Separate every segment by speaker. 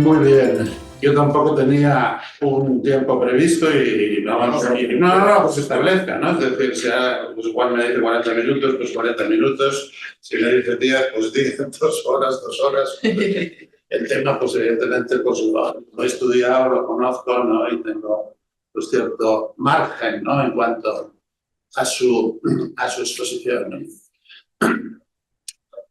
Speaker 1: Muy bien. Yo tampoco tenía un tiempo previsto y pues se establezca, ¿no? Es decir, sea, pues Juan me dice 40 minutos, pues 40 minutos. Si me dice 10, pues 10, 2 horas, 2 horas. El tema, pues evidentemente, pues lo he estudiado, lo conozco, ¿no? Y tengo pues, cierto margen, ¿no? En cuanto a su exposición, ¿no?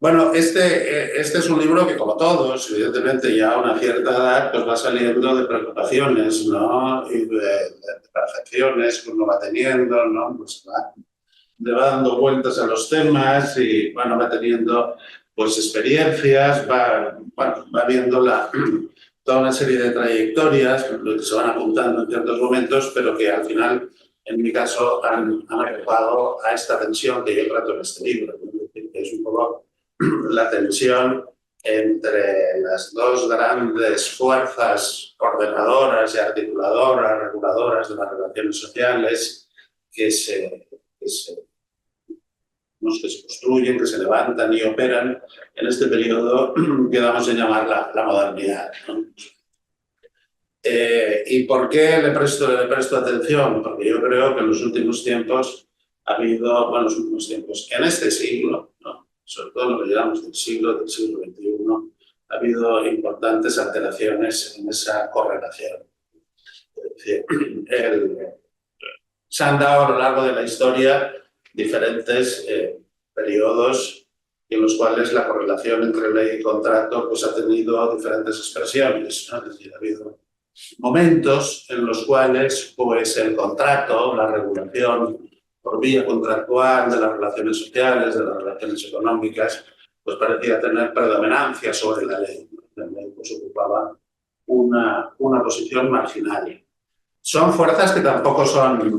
Speaker 1: Bueno, este es un libro que, como todos, evidentemente ya a una cierta edad, pues va saliendo de preocupaciones, ¿no? Y de percepciones que uno va teniendo, ¿no? Pues le va dando vueltas a los temas y, bueno, va teniendo, pues, experiencias, va viendo toda una serie de trayectorias que se van apuntando en ciertos momentos, pero que al final, en mi caso, han adecuado a esta tensión que yo trato en este libro, ¿no? Que es un poco la tensión entre las dos grandes fuerzas ordenadoras y articuladoras, reguladoras de las relaciones sociales que se construyen, que se levantan y operan en este periodo que vamos a llamar la modernidad, ¿no? ¿Y por qué le presto atención? Porque yo creo que en los últimos tiempos ha habido, bueno, los últimos tiempos, en este siglo, ¿no? Sobre todo en lo que llamamos del siglo XXI, ha habido importantes alteraciones en esa correlación. Es decir, se han dado a lo largo de la historia diferentes periodos en los cuales la correlación entre ley y contrato pues, ha tenido diferentes expresiones, ¿no? Es decir, ha habido momentos en los cuales pues, el contrato, la regulación por vía contractual de las relaciones sociales, de las relaciones económicas, pues parecía tener predominancia sobre la ley. La ley pues, ocupaba una posición marginal. Son fuerzas que tampoco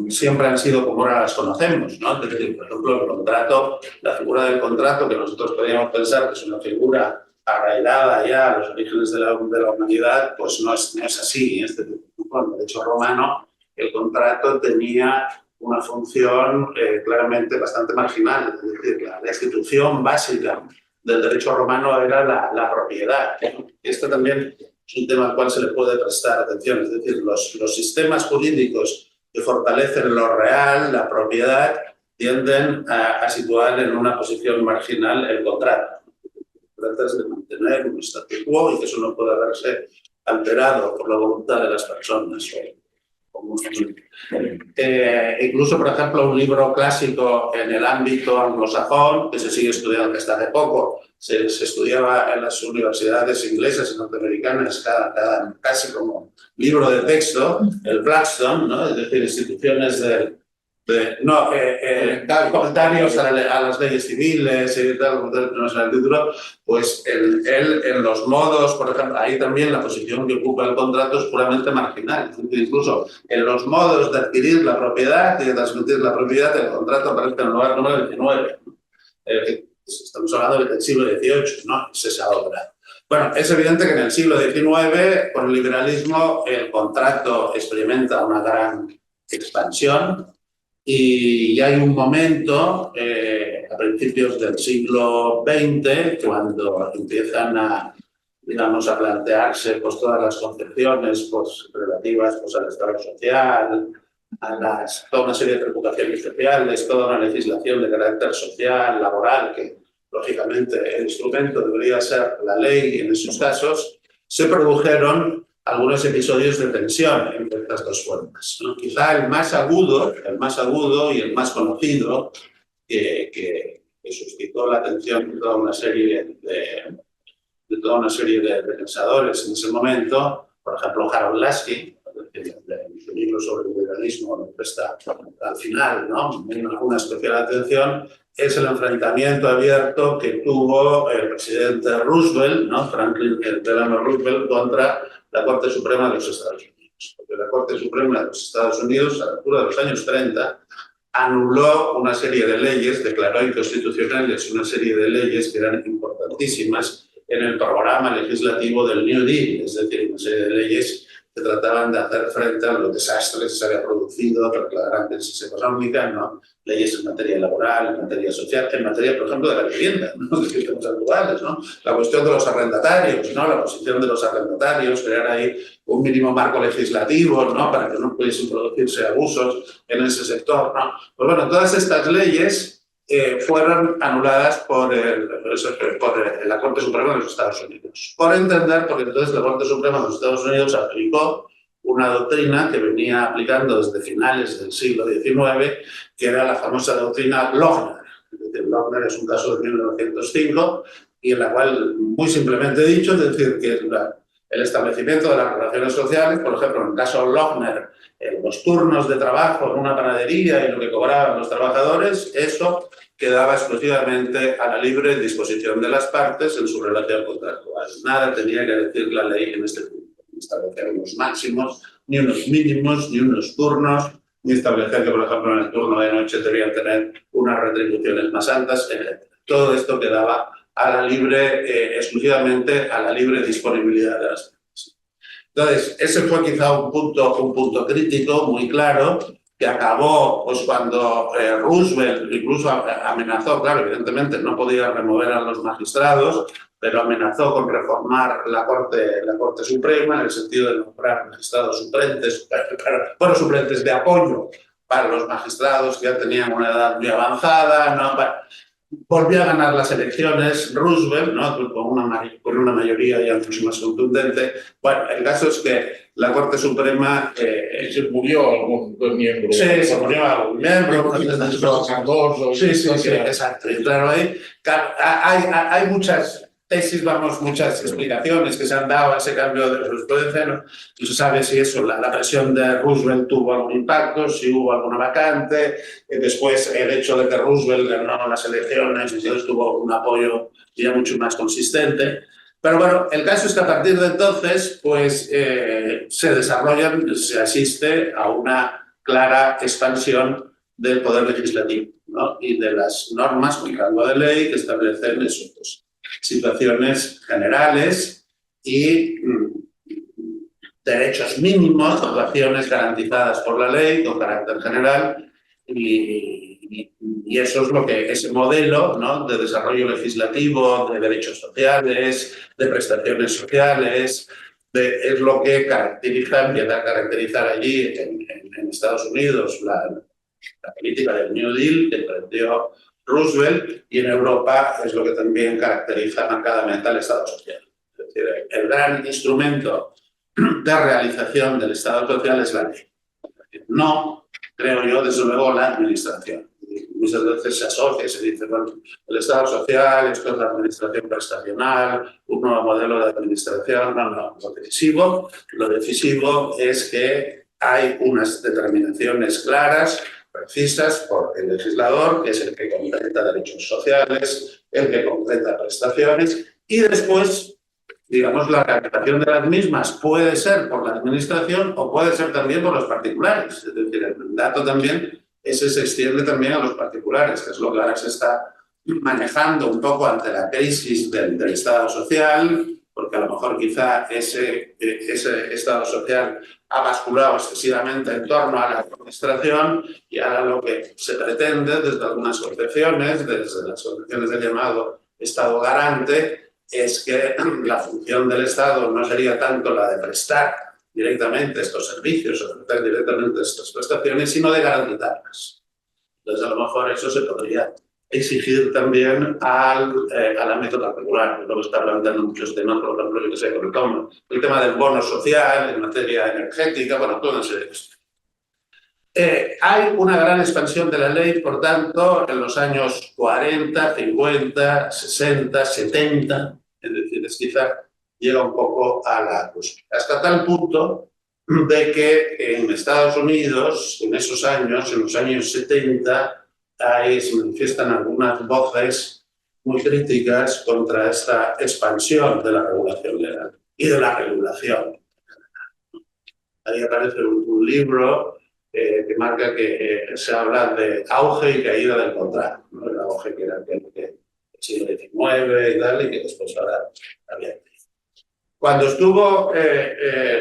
Speaker 1: siempre han sido como ahora las conocemos, ¿no? Es decir, por ejemplo, el contrato, la figura del contrato, que nosotros podríamos pensar que es una figura arraigada ya a los orígenes de la humanidad, pues no es así. En el derecho romano, el contrato tenía una función claramente bastante marginal. Es decir, la institución básica del derecho romano era la propiedad. Esto también es un tema al cual se le puede prestar atención. Es decir, los sistemas jurídicos que fortalecen lo real, la propiedad, tienden a situar en una posición marginal el contrato. Tratas de mantener un statu quo y que eso no pueda verse alterado por la voluntad de las personas. Incluso, por ejemplo, un libro clásico en el ámbito anglosajón, que se sigue estudiando, que hasta hace poco se estudiaba en las universidades inglesas y norteamericanas casi como libro de texto, el Blackstone, ¿no? Es decir, instituciones comentarios a las leyes civiles y tal, no sé el título, pues él en los modos, por ejemplo, ahí también la posición que ocupa el contrato es puramente marginal. Es decir, incluso en los modos de adquirir la propiedad y de transmitir la propiedad, el contrato aparece en el lugar número 19. Estamos hablando del siglo XVIII, ¿no? Es esa obra. Bueno, es evidente que en el siglo XIX, con el liberalismo, el contrato experimenta una gran expansión. Y hay un momento, a principios del siglo XX, cuando empiezan a plantearse pues, todas las concepciones pues, relativas pues, al Estado social, a toda una serie de preocupaciones sociales, toda una legislación de carácter social, laboral, que lógicamente el instrumento debería ser la ley en esos casos, se produjeron algunos episodios de tensión entre estas dos fuerzas, ¿no? Quizá el más agudo y el más conocido que suscitó la atención de toda una serie de pensadores en ese momento, por ejemplo Harold Lasky, en su libro sobre el liberalismo lo presta al final, ¿no? En alguna especial atención, es el enfrentamiento abierto que tuvo el presidente Roosevelt, ¿no? Franklin Delano Roosevelt, contra la Corte Suprema de los Estados Unidos. Porque la Corte Suprema de los Estados Unidos, a la altura de los años 30, anuló una serie de leyes, declaró inconstitucionales una serie de leyes que eran importantísimas en el programa legislativo del New Deal, es decir, una serie de leyes que trataban de hacer frente a los desastres que se había producido tras la gran crisis económica, ¿no? Leyes en materia laboral, en materia social, en materia, por ejemplo, de la vivienda, ¿no? De sistemas actuales, ¿no? La cuestión de los arrendatarios, ¿no? La posición de los arrendatarios, crear ahí un mínimo marco legislativo, ¿no? Para que no pudiesen producirse abusos en ese sector, ¿no? Pues bueno, todas estas leyes fueron anuladas por la Corte Suprema de los Estados Unidos. Por entender, porque entonces la Corte Suprema de los Estados Unidos aplicó una doctrina que venía aplicando desde finales del siglo XIX, que era la famosa doctrina Lochner. Es decir, Lochner es un caso de 1905 y en la cual, muy simplemente dicho, es decir, que el establecimiento de las relaciones sociales, por ejemplo, en el caso Lochner, los turnos de trabajo en una panadería y lo que cobraban los trabajadores, eso quedaba exclusivamente a la libre disposición de las partes en su relación contractual. Nada tenía que decir la ley en este punto, ni establecer unos máximos, ni unos mínimos, ni unos turnos, ni establecer que, por ejemplo, en el turno de noche debían tener unas retribuciones más altas, etc. Todo esto quedaba a la libre, exclusivamente a la libre disponibilidad de las partes. Entonces, ese fue quizá un punto crítico muy claro, que acabó pues, cuando Roosevelt incluso amenazó, claro, evidentemente no podía remover a los magistrados, pero amenazó con reformar la Corte Suprema en el sentido de nombrar magistrados suplentes, suplentes de apoyo para los magistrados que ya tenían una edad muy avanzada, ¿no? Volvió a ganar las elecciones Roosevelt, ¿no? con una mayoría ya mucho más contundente. Bueno, el caso es que la Corte Suprema...
Speaker 2: se murió algún miembro.
Speaker 1: Sí, se murió algún miembro.
Speaker 2: Sí,
Speaker 1: exacto. Y claro, hay muchas tesis, muchas explicaciones que se han dado a ese cambio de jurisprudencia. No se sabe si eso, la presión de Roosevelt tuvo algún impacto, si hubo alguna vacante. Después, el hecho de que Roosevelt ganó las elecciones y entonces tuvo un apoyo ya mucho más consistente. Pero bueno, el caso es que a partir de entonces, pues se asiste a una clara expansión del poder legislativo, ¿no? Y de las normas con rango de ley que establecen eso, pues, situaciones generales y derechos mínimos, relaciones garantizadas por la ley con carácter general y eso es lo que ese modelo, ¿no? De desarrollo legislativo, de derechos sociales, de prestaciones sociales, es lo que empieza a caracterizar allí en Estados Unidos la política del New Deal que emprendió Roosevelt, y en Europa es lo que también caracteriza marcadamente al Estado social. Es decir, el gran instrumento de realización del Estado social es la ley. No, creo yo, desde luego, la administración. Muchas veces se asocia y se dice, bueno, el Estado social, esto es la administración prestacional, un nuevo modelo de administración. No. Lo decisivo es que hay unas determinaciones claras, precisas por el legislador, que es el que concreta derechos sociales, el que concreta prestaciones, y después, digamos, la realización de las mismas puede ser por la administración o puede ser también por los particulares. Es decir, el mandato también se extiende también a los particulares, que es lo que ahora se está manejando un poco ante la crisis del Estado social, porque a lo mejor quizá ese Estado social ha basculado excesivamente en torno a la administración y ahora lo que se pretende desde algunas concepciones, desde las concepciones del llamado Estado garante, es que la función del Estado no sería tanto la de prestar directamente estos servicios o ofrecer directamente estas prestaciones, sino de garantizarlas. Entonces, a lo mejor eso se podría exigir también al ámbito particular, lo que está planteando muchos temas, por ejemplo, yo que sé, el tema del bono social en materia energética, bueno, toda una serie de cosas. Hay una gran expansión de la ley, por tanto, en los años 40, 50, 60, 70, es decir, quizá llega un poco a la cúspide. Hasta tal punto de que en Estados Unidos, en esos años, en los años 70, se manifiestan algunas voces muy críticas contra esta expansión de la regulación legal y de la regulación. Ahí aparece un libro que marca que se habla de auge y caída del contrato, ¿no? El auge que era el siglo XIX y tal, y que después ahora había. Cuando estuvo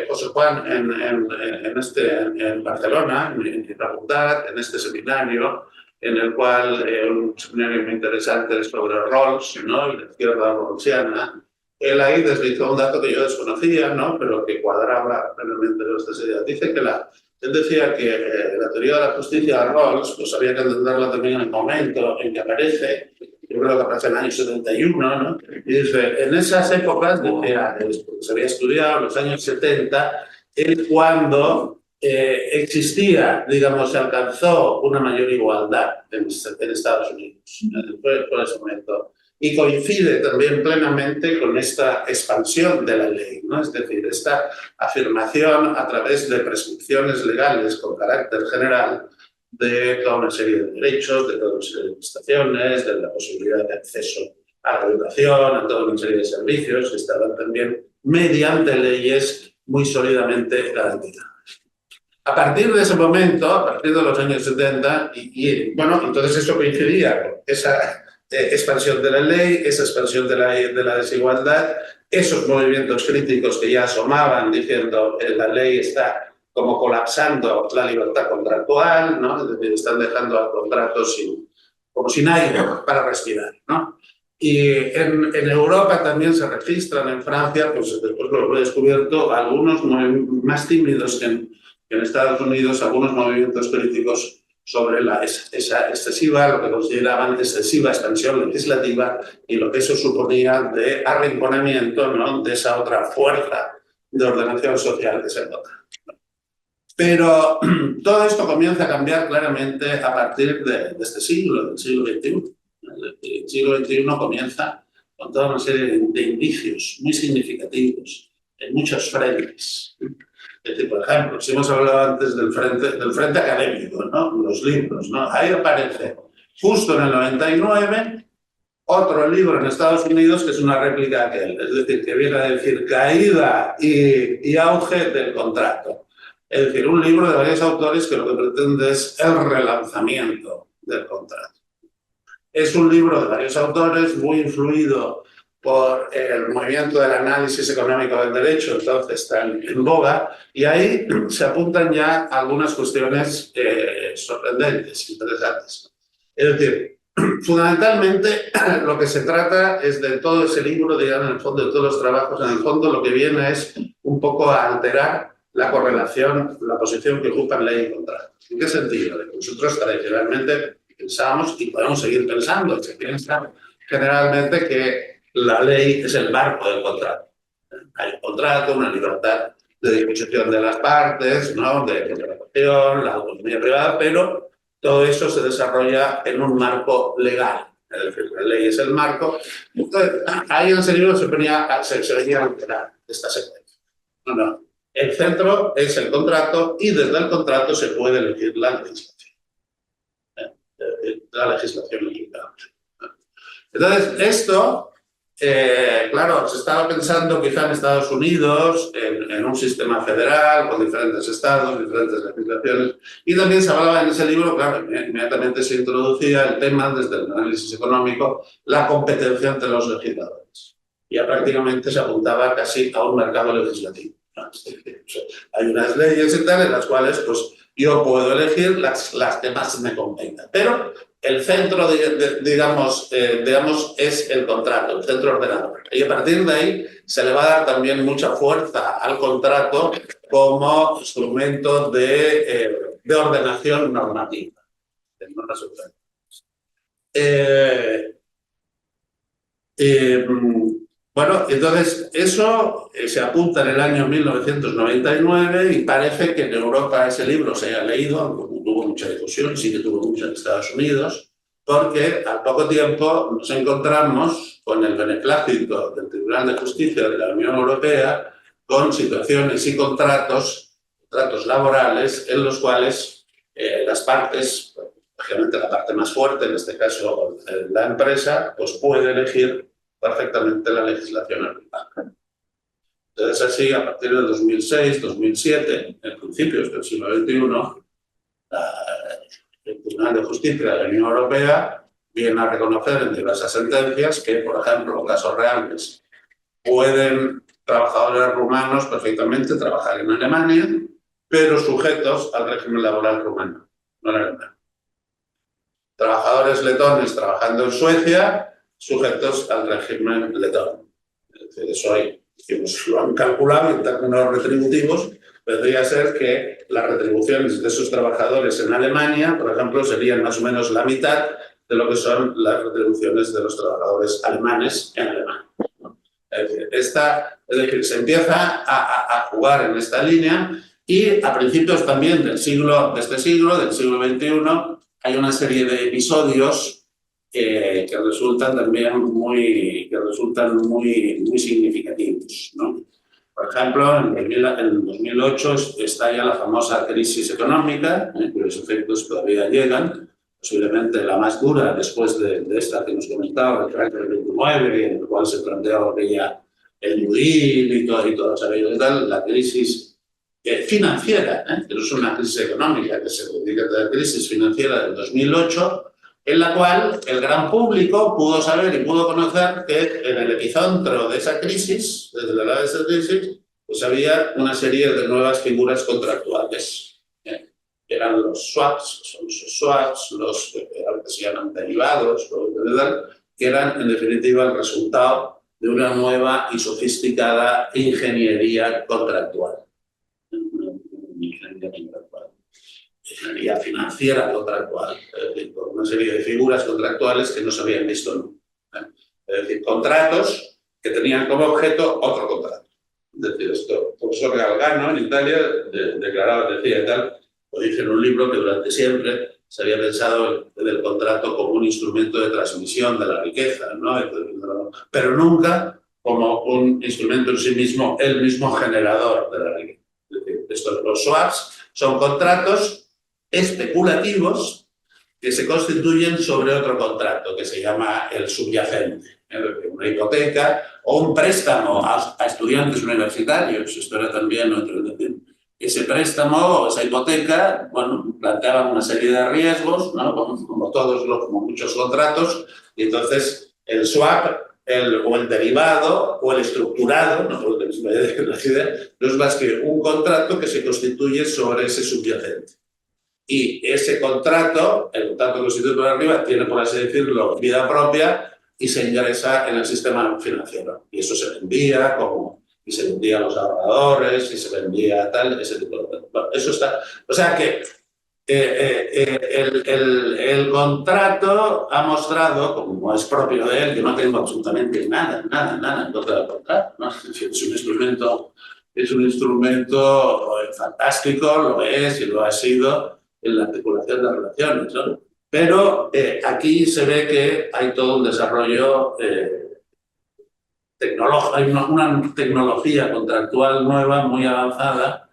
Speaker 1: José Juan en Barcelona, en mi facultad, en este seminario, en el cual un seminario muy interesante sobre Rawls, ¿no? La izquierda rawlsiana, él ahí deslizó un dato que yo desconocía, ¿no? Pero que cuadraba plenamente con estas ideas. Dice que él decía que la teoría de la justicia de Rawls, pues había que entenderla también en el momento en que aparece. Yo creo que aparece en el año 71, ¿no? Y dice, en esas épocas, decía, se había estudiado, en los años 70, es cuando existía, digamos, se alcanzó una mayor igualdad en Estados Unidos. Fue por ese momento. Y coincide también plenamente con esta expansión de la ley, ¿no? Es decir, esta afirmación a través de prescripciones legales con carácter general de toda una serie de derechos, de toda una serie de prestaciones, de la posibilidad de acceso a la educación, a toda una serie de servicios que estaban también mediante leyes muy sólidamente garantizadas. A partir de ese momento, a partir de los años 70, bueno, entonces eso coincidía con esa expansión de la ley, esa expansión de la desigualdad, esos movimientos críticos que ya asomaban diciendo que la ley está como colapsando la libertad contractual, ¿no? Es decir, están dejando al contrato como sin aire para respirar, ¿no? Y en Europa también se registran, en Francia, pues después lo he descubierto, algunos más tímidos que en Estados Unidos, algunos movimientos críticos sobre esa excesiva, lo que consideraban excesiva expansión legislativa y lo que eso suponía de arrinconamiento, ¿no? De esa otra fuerza de ordenación social que se nota. Pero todo esto comienza a cambiar claramente a partir de este siglo, del siglo XXI. El siglo XXI comienza con toda una serie de indicios muy significativos en muchos frentes. Es decir, por ejemplo, si hemos hablado antes del frente académico, ¿no? Los libros, ¿no? Ahí aparece, justo en el 99, otro libro en Estados Unidos que es una réplica de aquel. Es decir, que viene a decir caída y auge del contrato. Es decir, un libro de varios autores que lo que pretende es el relanzamiento del contrato. Es un libro de varios autores muy influido por el movimiento del análisis económico del derecho, entonces están en boga, y ahí se apuntan ya algunas cuestiones sorprendentes, interesantes. Es decir, fundamentalmente lo que se trata es de todo ese libro, digamos, en el fondo de todos los trabajos, en el fondo lo que viene es un poco a alterar la correlación, la posición que ocupan ley y contrato. ¿En qué sentido? Nosotros tradicionalmente pensamos, y podemos seguir pensando, se piensa generalmente que la ley es el marco del contrato. Hay un contrato, una libertad de disposición de las partes, ¿no? De contratación, la autonomía privada, pero todo eso se desarrolla en un marco legal. Es decir, la ley es el marco. Entonces, ahí en ese libro se venía a alterar esta secuencia. No. El centro es el contrato y desde el contrato se puede elegir la legislación. La legislación legal. Entonces, esto, claro, se estaba pensando quizá en Estados Unidos, en un sistema federal con diferentes estados, diferentes legislaciones, y también se hablaba en ese libro, claro, inmediatamente se introducía el tema desde el análisis económico, la competencia entre los legisladores. Ya prácticamente se apuntaba casi a un mercado legislativo. Hay unas leyes y tal en las cuales pues, yo puedo elegir las que más me convengan. Pero el centro, digamos, es el contrato, el centro ordenador. Y a partir de ahí se le va a dar también mucha fuerza al contrato como instrumento de ordenación normativa. Bueno, entonces eso se apunta en el año 1999 y parece que en Europa ese libro se haya leído, aunque tuvo mucha difusión, sí que tuvo mucha en Estados Unidos, porque al poco tiempo nos encontramos con el beneplácito del Tribunal de Justicia de la Unión Europea con situaciones y contratos laborales en los cuales las partes, obviamente la parte más fuerte, en este caso la empresa, pues puede elegir perfectamente la legislación aplicable. Entonces, así, a partir del 2006, 2007, en principios del siglo XXI, el Tribunal de Justicia de la Unión Europea viene a reconocer en diversas sentencias que, por ejemplo, casos reales pueden trabajadores rumanos perfectamente trabajar en Alemania, pero sujetos al régimen laboral rumano, no en alemán. Trabajadores letones trabajando en Suecia, sujetos al régimen letón. Es decir, eso hay, lo han calculado en términos retributivos, podría ser que las retribuciones de esos trabajadores en Alemania, por ejemplo, serían más o menos la mitad de lo que son las retribuciones de los trabajadores alemanes en Alemania. Es decir, se empieza a jugar en esta línea y a principios también del siglo XXI, hay una serie de episodios que resultan también muy significativos, ¿no? Por ejemplo, en 2008 estalla la famosa crisis económica, cuyos efectos todavía llegan, posiblemente la más dura después de esta que nos comentaba, el carácter 29, en el cual se planteaba aquella el New Deal y todo sabido y tal, la crisis financiera, que no es una crisis económica, que se dedica a la crisis financiera del 2008, en la cual el gran público pudo saber y pudo conocer que en el epicentro de esa crisis, desde la edad de esa crisis, pues había una serie de nuevas figuras contractuales. Eran los swaps, los que se llaman derivados, que eran en definitiva el resultado de una nueva y sofisticada ingeniería contractual. Ingeniería financiera contractual, con una serie de figuras contractuales que no se habían visto nunca. Es decir, contratos que tenían como objeto otro contrato. Es decir, esto, el profesor Galgano en Italia declaraba, decía y tal, lo dije en un libro que durante siempre se había pensado en el contrato como un instrumento de transmisión de la riqueza, ¿no? Pero nunca como un instrumento en sí mismo, el mismo generador de la riqueza. Es decir, los swaps son contratos especulativos que se constituyen sobre otro contrato que se llama el subyacente, una hipoteca o un préstamo a estudiantes universitarios. Esto era también otro. Ese préstamo o esa hipoteca, bueno, planteaban una serie de riesgos, ¿no? como muchos contratos, y entonces el swap o el derivado o el estructurado, no es más que un contrato que se constituye sobre ese subyacente. Y ese contrato, el contrato constituido por arriba, tiene, por así decirlo, vida propia y se ingresa en el sistema financiero. Y eso se vendía y se vendía a los ahorradores, y se vendía tal, ese tipo de cosas. Bueno, eso está. O sea que el contrato ha mostrado, como es propio de él, que no tengo absolutamente nada en contra del contrato, ¿no? Es un instrumento fantástico, lo es y lo ha sido en la articulación de las relaciones, ¿no? Pero aquí se ve que hay todo un desarrollo tecnológico, hay una tecnología contractual nueva, muy avanzada,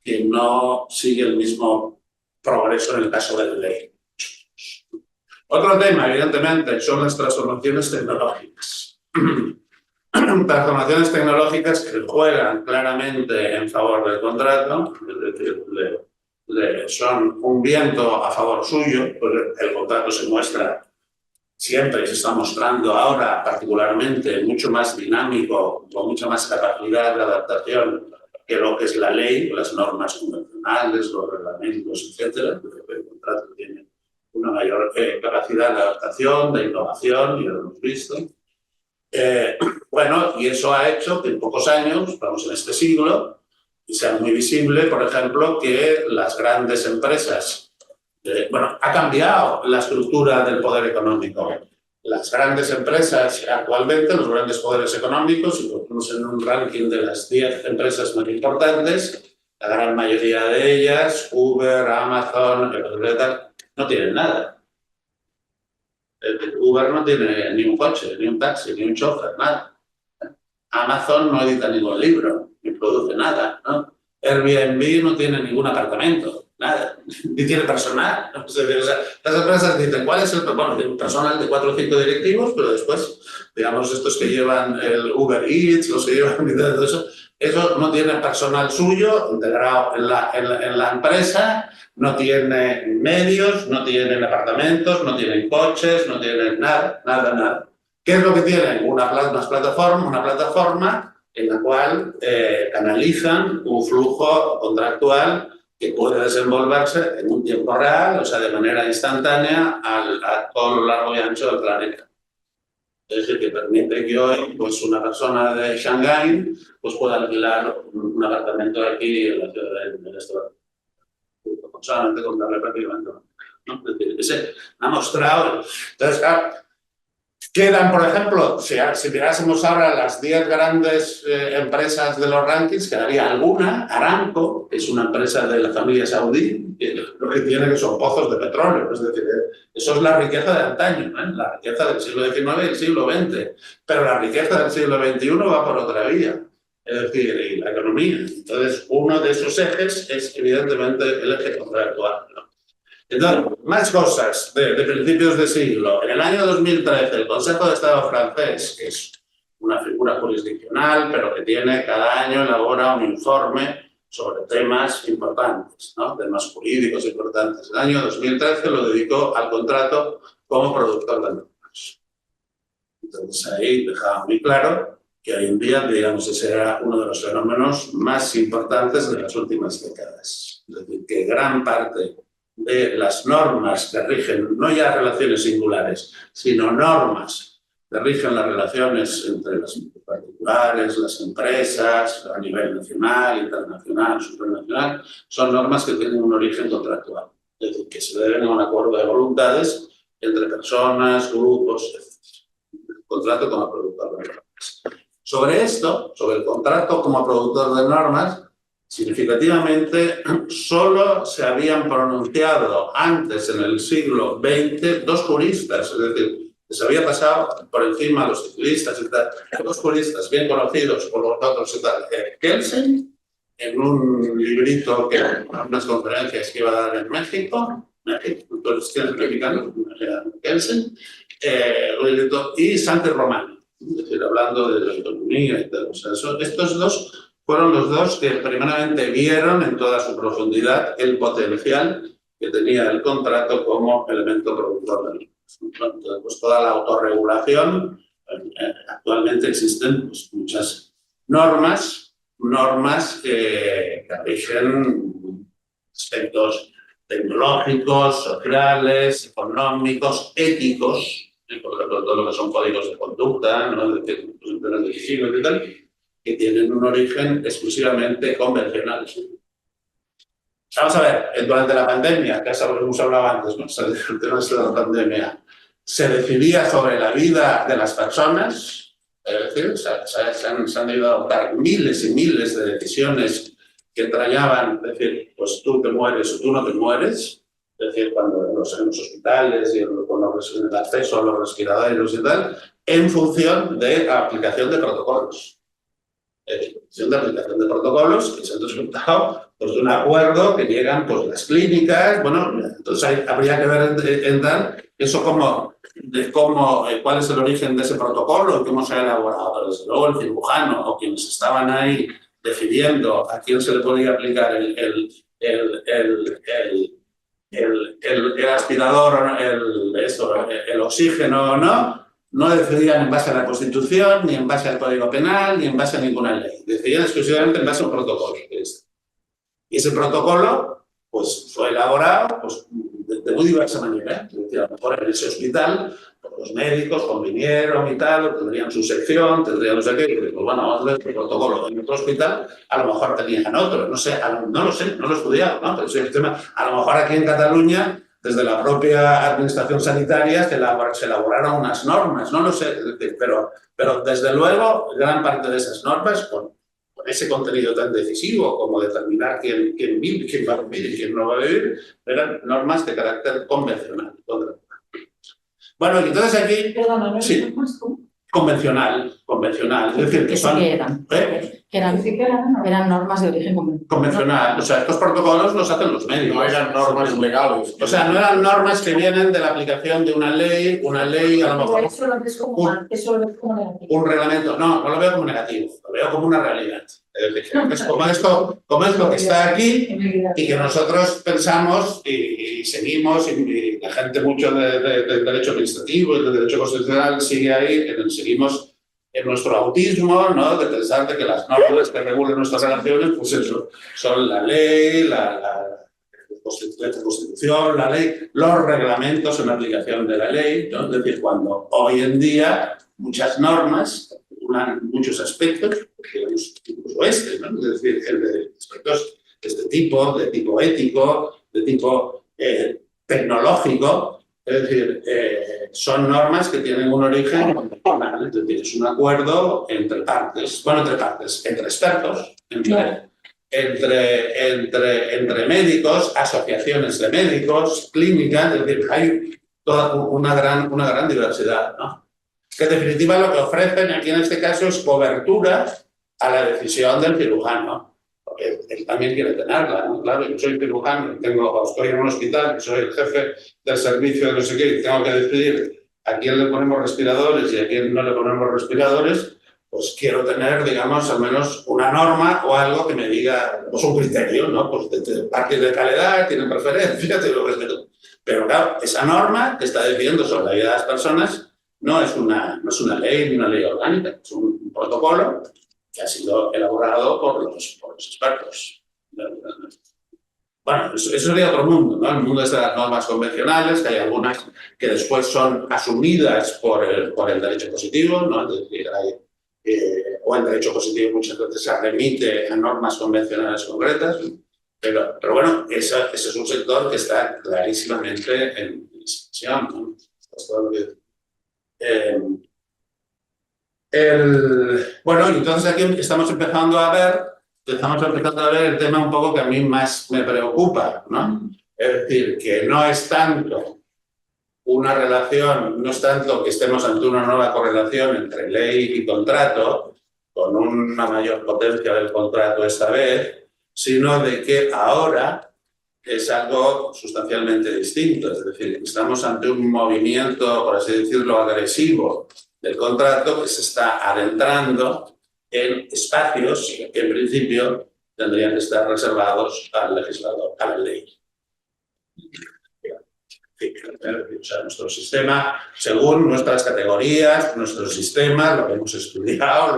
Speaker 1: que no sigue el mismo progreso en el caso de la ley. Otro tema, evidentemente, son las transformaciones tecnológicas. Transformaciones tecnológicas que juegan claramente en favor del contrato, es decir, son un viento a favor suyo, pues el contrato se muestra siempre, se está mostrando ahora particularmente mucho más dinámico, con mucha más capacidad de adaptación que lo que es la ley, las normas convencionales, los reglamentos, etc. El contrato tiene una mayor capacidad de adaptación, de innovación, y lo hemos visto. Bueno, y eso ha hecho que en pocos años, vamos en este siglo, sea muy visible, por ejemplo, que las grandes empresas, ha cambiado la estructura del poder económico. Las grandes empresas actualmente, los grandes poderes económicos, si ponemos en un ranking de las 10 empresas más importantes, la gran mayoría de ellas, Uber, Amazon, no tienen nada. Uber no tiene ni un coche, ni un taxi, ni un chofer, nada. Amazon no edita ningún libro, ni produce nada, ¿no? Airbnb no tiene ningún apartamento, nada, ni tiene personal. ¿No? O sea, las empresas dicen, ¿cuál es el personal? Bueno, personal de 4 o 5 directivos, pero después, digamos, estos que llevan el Uber Eats, los que llevan todo eso no tiene personal suyo integrado en la empresa, no tienen medios, no tienen apartamentos, no tienen coches, no tienen nada. ¿Qué es lo que tienen? Una plataforma en la cual canalizan un flujo contractual que puede desenvolverse en un tiempo real, o sea, de manera instantánea, a todo lo largo y ancho del planeta. Es decir, que permite que hoy pues, una persona de Shanghái pues, pueda alquilar un apartamento aquí en la ciudad de esto, solamente con darle prácticamente, ¿no? Es decir, que se ha mostrado. Entonces, claro, quedan, por ejemplo, si mirásemos ahora las 10 grandes empresas de los rankings, quedaría alguna, Aramco, que es una empresa de la familia saudí, que lo que tiene que son pozos de petróleo. Es decir, eso es la riqueza de antaño, la riqueza del siglo XIX y del siglo XX. Pero la riqueza del siglo XXI va por otra vía, es decir, y la economía. Entonces, uno de esos ejes es, evidentemente, el eje contractual, ¿no? Entonces, más cosas de principios de siglo. En el año 2013, el Consejo de Estado francés, que es una figura jurisdiccional, pero que tiene cada año elabora un informe sobre temas importantes, ¿no? Temas jurídicos importantes. El año 2013 lo dedicó al contrato como productor de normas. Entonces, ahí dejaba muy claro que hoy en día, digamos, ese era uno de los fenómenos más importantes de las últimas décadas. Es decir, que gran parte de las normas que rigen, no ya relaciones singulares, sino normas que rigen las relaciones entre los particulares, las empresas, a nivel nacional, internacional, supranacional, son normas que tienen un origen contractual. Es decir, que se deben a un acuerdo de voluntades entre personas, grupos, etc. El contrato como productor de normas. Sobre esto, sobre el contrato como productor de normas, significativamente, solo se habían pronunciado antes, en el siglo XX, 2 juristas, es decir, se había pasado por encima a los ciclistas y tal, 2 juristas bien conocidos por los otros y tal. Kelsen, en un librito que unas conferencias que iba a dar en México, entonces tienes mexicano, Kelsen, y Santi Romani, es decir, hablando de la economía y tal. O sea, estos 2 fueron los 2 que primeramente vieron en toda su profundidad el potencial que tenía el contrato como elemento productor del normas. Entonces, pues toda la autorregulación, actualmente existen pues, muchas normas que rigen aspectos tecnológicos, sociales, económicos, éticos, por ejemplo, todo lo que son códigos de conducta, ¿no? de decisiones y tal, que tienen un origen exclusivamente convencional. Vamos a ver, durante la pandemia, que es algo que hemos hablado antes, ¿no? El tema de la pandemia, se decidía sobre la vida de las personas, es decir, se han debido adoptar miles y miles de decisiones que entrañaban, es decir, pues tú te mueres o tú no te mueres, es decir, cuando en los hospitales y con el acceso a los respiradores y tal, en función de la aplicación de protocolos. De aplicación de protocolos que se han resultado pues, de un acuerdo que llegan pues, las clínicas. Bueno, entonces habría que ver entrar eso cuál es el origen de ese protocolo y cómo se ha elaborado. Pero desde luego el cirujano o quienes estaban ahí decidiendo a quién se le podía aplicar el aspirador, el oxígeno o no decidían en base a la Constitución, ni en base al Código Penal, ni en base a ninguna ley. Decidían exclusivamente en base a un protocolo. Y ese protocolo pues, fue elaborado pues, de muy diversa manera. Es decir, a lo mejor en ese hospital, pues, los médicos convinieron y tal, tendrían su sección, tendrían no sé qué, y pues bueno, vamos a ver el protocolo. En otro hospital a lo mejor tenían otro, no lo sé, no lo he estudiado, ¿no? Pero ese sistema, a lo mejor aquí en Cataluña, desde la propia administración sanitaria se elaboraron unas normas, no lo sé, pero desde luego gran parte de esas normas, con ese contenido tan decisivo como determinar quién vive, quién va a vivir y quién no va a vivir, eran normas de carácter convencional. Bueno, y entonces aquí... Sí, convencional, es decir, que son...
Speaker 3: Eran normas de origen
Speaker 1: convencional. O sea, estos protocolos los hacen los médicos.
Speaker 2: No eran normas legales.
Speaker 1: O sea, no eran normas que vienen de la aplicación de una ley a lo mejor...
Speaker 3: Eso lo ves como negativo.
Speaker 1: Un reglamento. No lo veo como negativo, lo veo como una realidad. Es como esto que está aquí y que nosotros pensamos y seguimos, y la gente mucho de derecho administrativo y de derecho constitucional sigue ahí, seguimos en nuestro autismo, ¿no? De pensar de que las normas que regulan nuestras relaciones, pues eso, son la ley, la Constitución, la ley, los reglamentos en aplicación de la ley, ¿no? Es decir, cuando hoy en día muchas normas regulan muchos aspectos, digamos, incluso ¿no? Es decir, el de aspectos de este tipo, de tipo ético, de tipo tecnológico, es decir, son normas que tienen un origen convencional, es decir, es un acuerdo entre partes, bueno, entre expertos, entre médicos, asociaciones de médicos, clínicas, es decir, hay toda una gran diversidad, ¿no? Que en definitiva lo que ofrecen aquí en este caso es cobertura a la decisión del cirujano. Porque él también quiere tenerla, ¿no? Claro, yo soy cirujano, estoy en un hospital, soy el jefe del servicio de no sé qué, y tengo que decidir a quién le ponemos respiradores y a quién no le ponemos respiradores, pues quiero tener, digamos, al menos una norma o algo que me diga, pues un criterio, ¿no? Pues a partir de tal edad, tienen preferencias, te lo respeto. Pero claro, esa norma que está decidiendo sobre la vida de las personas no es una ley ni una ley orgánica, es un protocolo que ha sido elaborado por los expertos. Bueno, eso sería otro mundo, ¿no? El mundo es de las normas convencionales, que hay algunas que después son asumidas por el derecho positivo, ¿no? Es decir, o el derecho positivo muchas veces se remite a normas convencionales concretas, pero bueno, ese es un sector que está clarísimamente en expansión, ¿no? Bueno, entonces aquí estamos empezando a ver el tema un poco que a mí más me preocupa, ¿no? Es decir, que no es tanto una relación, no es tanto que estemos ante una nueva correlación entre ley y contrato, con una mayor potencia del contrato esta vez, sino de que ahora es algo sustancialmente distinto. Es decir, estamos ante un movimiento, por así decirlo, agresivo del contrato que se está adentrando en espacios que en principio tendrían que estar reservados al legislador, a la ley. O sea, nuestro sistema, según nuestras categorías, nuestros sistemas, lo que hemos estudiado,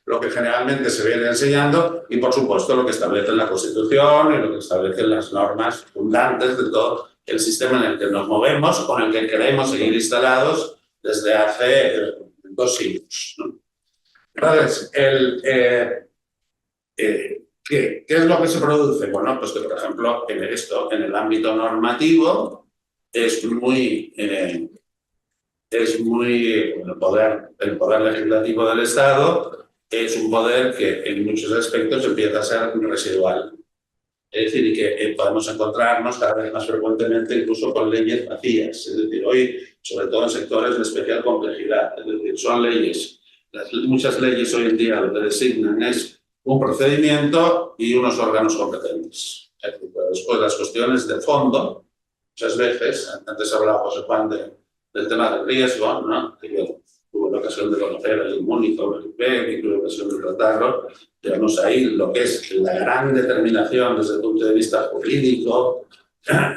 Speaker 1: lo que generalmente se viene enseñando y, por supuesto, lo que establece la Constitución y lo que establecen las normas fundantes de todo el sistema en el que nos movemos, con el que queremos seguir instalados desde hace 2 siglos, ¿no? Entonces, ¿qué es lo que se produce? Bueno, pues que, por ejemplo, en el ámbito normativo, el poder legislativo del Estado es un poder que en muchos aspectos empieza a ser residual. Es decir, que podemos encontrarnos cada vez más frecuentemente incluso con leyes vacías. Es decir, hoy, sobre todo en sectores de especial complejidad, es decir, son leyes, muchas leyes hoy en día lo que designan es un procedimiento y unos órganos competentes. Es decir, después las cuestiones de fondo, muchas veces, antes hablaba José Juan del tema del riesgo, ¿no? Que yo tuve la ocasión de conocer el Mónico, el IPEC, y tuve la ocasión de tratarlo. Tenemos ahí lo que es la gran determinación desde el punto de vista jurídico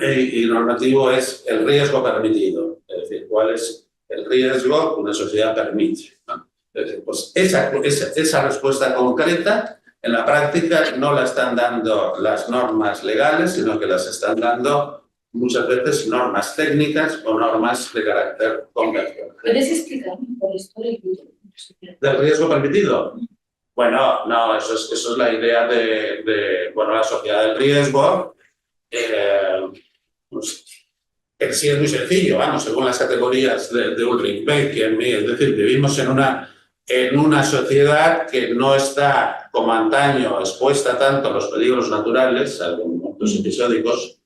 Speaker 1: y normativo es el riesgo permitido. Es decir, cuál es el riesgo que una sociedad permite, ¿no? Es decir, pues esa respuesta concreta en la práctica no la están dando las normas legales, sino que las están dando muchas veces normas técnicas o normas de carácter convencional.
Speaker 3: ¿Puedes explicar por esto
Speaker 1: del riesgo permitido? Bueno, no, eso es la idea de la sociedad del riesgo. Pues, en sí es muy sencillo, vamos, según las categorías de Ulrich Beck y en mí. Es decir, vivimos en una sociedad que no está, como antaño, expuesta tanto a los peligros naturales, a los momentos episódicos,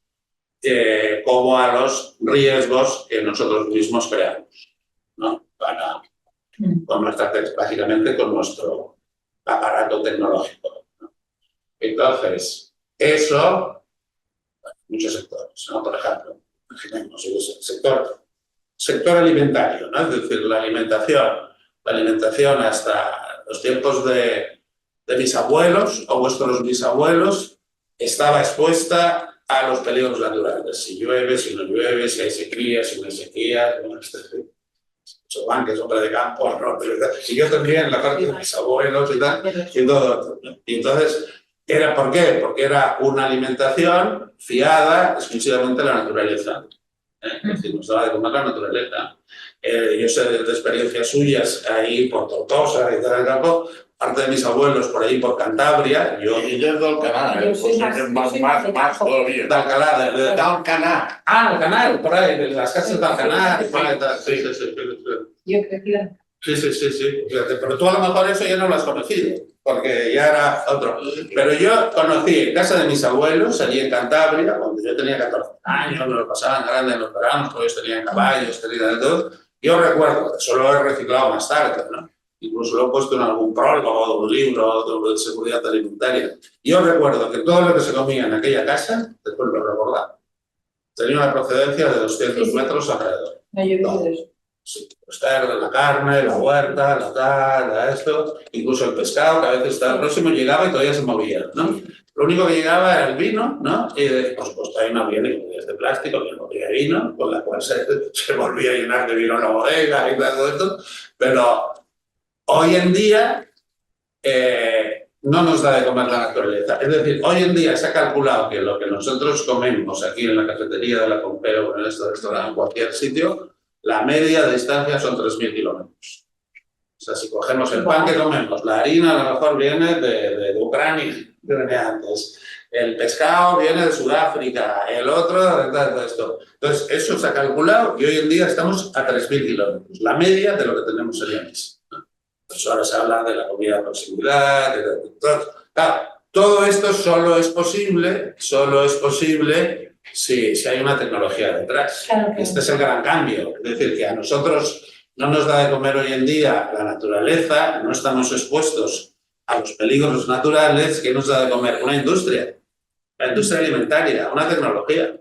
Speaker 1: como a los riesgos que nosotros mismos creamos, ¿no? Básicamente con nuestro aparato tecnológico, ¿no? Entonces, eso, muchos sectores, ¿no? Por ejemplo, imaginemos el sector alimentario, ¿no? Es decir, la alimentación hasta los tiempos de mis abuelos o vuestros bisabuelos estaba expuesta a los peligros naturales, si llueve, si no llueve, si hay sequía, si no hay sequía. Bueno, Juan, que es hombre de campo, ¿no? Y yo también, la parte de mis abuelos y tal, y todo. Y entonces, ¿por qué? Porque era una alimentación fiada exclusivamente a la naturaleza. Es decir, nos daba de comer la naturaleza. Yo sé de experiencias suyas ahí por Tortosa y tal, campo, parte de mis abuelos por ahí por Cantabria.
Speaker 2: Y desde Alcanar,
Speaker 3: Yo soy
Speaker 2: más todavía.
Speaker 1: De Alcalá, de Alcanar. El Canal, por ahí, de las casas de Alcanar. Sí.
Speaker 3: Yo crecida.
Speaker 1: Sí. Fíjate, pero tú a lo mejor eso ya no lo has conocido, porque ya era otro. Pero yo conocí en casa de mis abuelos, allí en Cantabria, cuando yo tenía 14 años, me lo pasaban grande en los veranos, pues ellos tenían caballos, tenían de todo. Yo recuerdo, eso lo he reciclado más tarde, ¿no? Incluso lo he puesto en algún prólogo de un libro de seguridad alimentaria. Yo recuerdo que todo lo que se comía en aquella casa, después lo recordaba, tenía una procedencia de 200 metros alrededor.
Speaker 3: No, yo vivo de eso.
Speaker 1: Sí, la carne, la huerta, la tal, esto, incluso el pescado, que a veces estaba próximo, llegaba y todavía se movía, ¿no? Lo único que llegaba era el vino, ¿no? Y por supuesto hay una botellas de plástico, que no había vino, con la cual se volvía a llenar de vino en la bodega y todo esto, pero hoy en día no nos da de comer la naturaleza. Es decir, hoy en día se ha calculado que lo que nosotros comemos aquí en la cafetería de la Pompeu, en este restaurante, en cualquier sitio, la media de distancia son 3.000 kilómetros. O sea, si cogemos el pan que comemos, la harina a lo mejor viene de Ucrania, de antes. El pescado viene de Sudáfrica, el otro de todo esto. Entonces, eso se ha calculado y hoy en día estamos a 3.000 kilómetros, la media de lo que tenemos en la mesa. Pues ahora se habla de la comida de proximidad, claro, todo esto solo es posible si hay una tecnología detrás.
Speaker 3: Claro.
Speaker 1: Este es el gran cambio. Es decir, que a nosotros no nos da de comer hoy en día la naturaleza, no estamos expuestos a los peligros naturales. ¿Qué nos da de comer? Una industria, la industria alimentaria, una tecnología.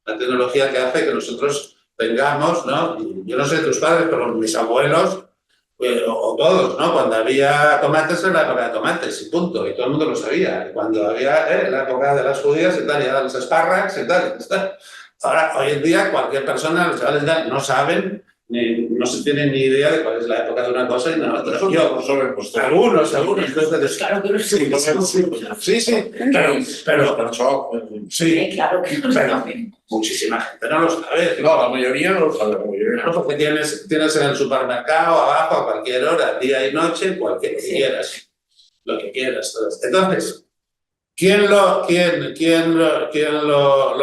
Speaker 1: La tecnología que hace que nosotros tengamos, ¿no? Yo no sé tus padres, pero mis abuelos, o todos, ¿no? Cuando había tomates era la época de tomates y punto, y todo el mundo lo sabía. Y cuando había la época de las judías y tal, y los espárragos y tal. Ahora, hoy en día, cualquier persona, los chavales no saben, no se tienen ni idea de cuál es la época de una cosa y de la otra. Algunos. Entonces,
Speaker 3: Claro que lo sé.
Speaker 1: Sí, pero sí,
Speaker 3: Claro que lo
Speaker 1: pero
Speaker 3: sé.
Speaker 1: muchísima gente no lo sabe.
Speaker 2: No, la mayoría no lo sabe.
Speaker 1: Claro, porque tienes en el supermercado, abajo, a cualquier hora, día y noche, cualquier que quieras, lo que quieras. Entonces, ¿quién lo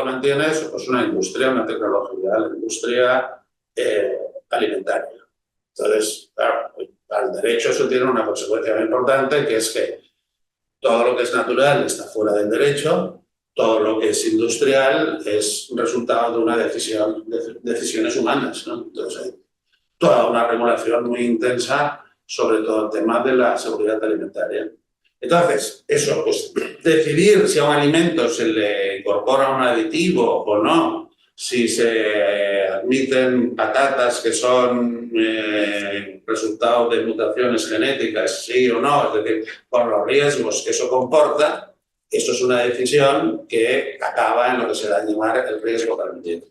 Speaker 1: mantiene eso? Pues una industria, una tecnología, la industria alimentaria. Entonces, claro, al derecho eso tiene una consecuencia muy importante, que es que todo lo que es natural está fuera del derecho, todo lo que es industrial es resultado de una decisiones humanas, ¿no? Entonces hay toda una regulación muy intensa sobre todo el tema de la seguridad alimentaria. Entonces, eso, pues decidir si a un alimento se le incorpora un aditivo o no, si se admiten patatas que son resultado de mutaciones genéticas, sí o no, es decir, con los riesgos que eso comporta, eso es una decisión que acaba en lo que se da a llamar el riesgo permitido.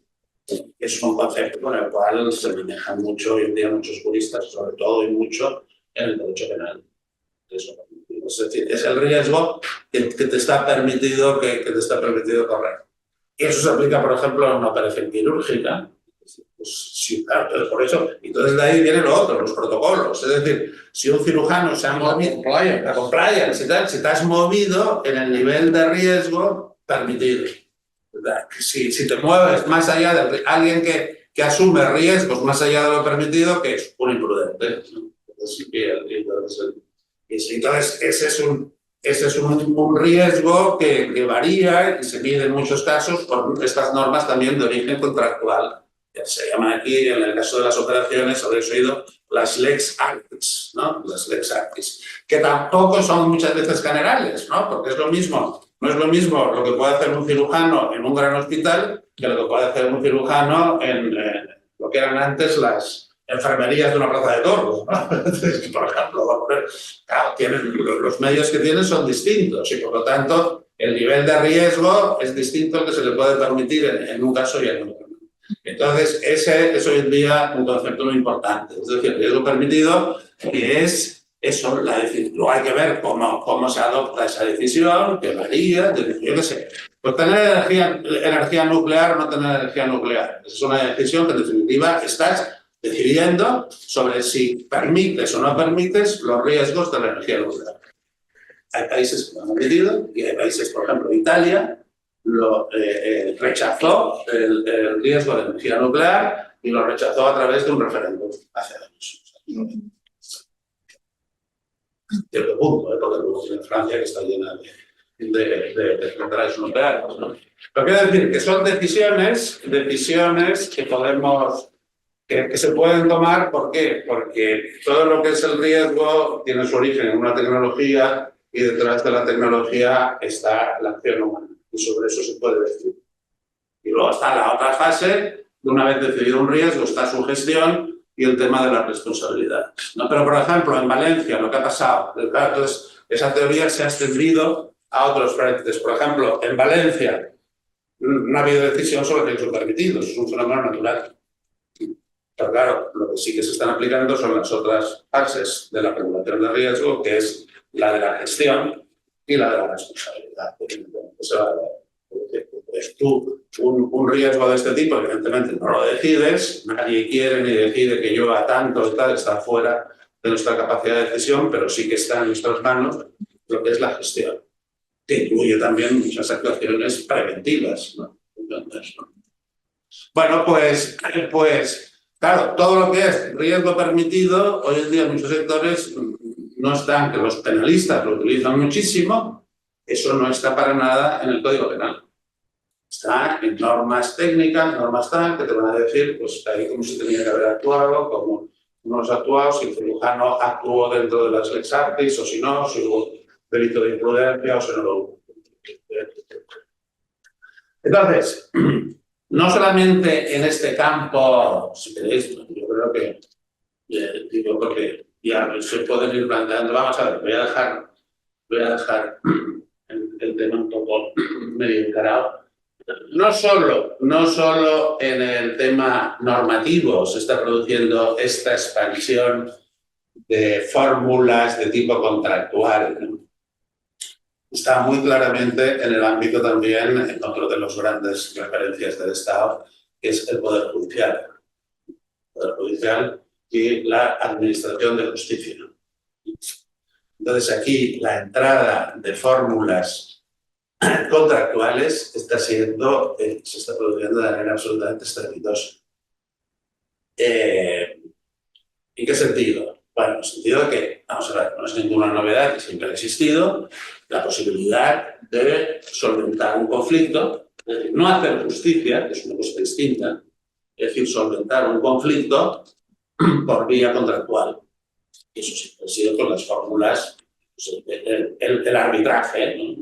Speaker 1: Es un concepto con el cual se manejan mucho hoy en día muchos juristas, sobre todo y mucho en el derecho penal. Eso, es decir, es el riesgo que te está permitido correr. Y eso se aplica, por ejemplo, a una operación quirúrgica. Pues sí, claro, entonces por eso, y entonces de ahí viene lo otro, los protocolos. Es decir, si un cirujano se ha movido, la compliance y tal, si te has movido en el nivel de riesgo permitido. Si te mueves más allá de alguien que asume riesgos más allá de lo permitido, que es un imprudente. Entonces ese es un riesgo que varía y se mide en muchos casos por estas normas también de origen contractual. Se llaman aquí, en el caso de las operaciones, habréis oído las lex artis, ¿no? Las lex artis, que tampoco son muchas veces generales, ¿no? Porque es lo mismo, no es lo mismo lo que puede hacer un cirujano en un gran hospital que lo que puede hacer un cirujano en lo que eran antes las enfermerías de una plaza de toros, ¿no? Por ejemplo, claro, los medios que tienen son distintos y por lo tanto el nivel de riesgo es distinto al que se le puede permitir en un caso y en otro. Entonces, ese es hoy en día un concepto muy importante. Es decir, el riesgo permitido, que es eso, luego hay que ver cómo se adopta esa decisión, que varía, yo qué sé. Pues tener energía nuclear o no tener energía nuclear. Esa es una decisión que en definitiva estás decidiendo sobre si permites o no permites los riesgos de la energía nuclear. Hay países que lo han decidido y hay países, por ejemplo, Italia, rechazó el riesgo de energía nuclear y lo rechazó a través de un referéndum hace años. Cierto punto, porque luego tiene Francia que está llena de centrales nucleares, ¿no? Pero quiero decir que son decisiones que podemos, que se pueden tomar. ¿Por qué? Porque todo lo que es el riesgo tiene su origen en una tecnología y detrás de la tecnología está la acción humana. Y sobre eso se puede decir. Y luego está la otra fase, de una vez decidido un riesgo, está su gestión y el tema de las responsabilidades, ¿no? Pero, por ejemplo, en Valencia, lo que ha pasado, entonces, esa teoría se ha extendido a otros frentes. Por ejemplo, en Valencia no ha habido decisión sobre riesgos permitidos, es un fenómeno natural. Pero claro, lo que sí que se están aplicando son las otras fases de la regulación de riesgo, que es la de la gestión y la de la responsabilidad. Pues tú, un riesgo de este tipo, evidentemente no lo decides, nadie quiere ni decide que llueva tanto y tal, está fuera de nuestra capacidad de decisión, pero sí que está en nuestras manos lo que es la gestión, que incluye también muchas actuaciones preventivas, ¿no? Entonces, ¿no? Bueno, pues, claro, todo lo que es riesgo permitido, hoy en día en muchos sectores no están, que los penalistas lo utilizan muchísimo, eso no está para nada en el Código Penal. Está en normas técnicas, normas tal, que te van a decir, pues ahí cómo se tenía que haber actuado, cómo no se ha actuado, si el cirujano actuó dentro de las lex artis o si no, si hubo delito de imprudencia o si no lo hubo. Entonces, no solamente en este campo, si queréis, yo creo que ya se pueden ir planteando. Vamos a ver, voy a dejar el tema un poco medio encarado. No solo en el tema normativo se está produciendo esta expansión de fórmulas de tipo contractual, ¿no? Está muy claramente en el ámbito también, en otro de los grandes referencias del Estado, que es el Poder Judicial. El Poder Judicial y la Administración de Justicia, ¿no? Entonces aquí la entrada de fórmulas contractuales se está produciendo de manera absolutamente estrepitosa. ¿En qué sentido? Bueno, en el sentido de que, vamos a ver, no es ninguna novedad, que siempre ha existido la posibilidad de solventar un conflicto, es decir, no hacer justicia, que es una cosa distinta, es decir, solventar un conflicto por vía contractual. Y eso siempre ha sido con las fórmulas, pues, el arbitraje, ¿no?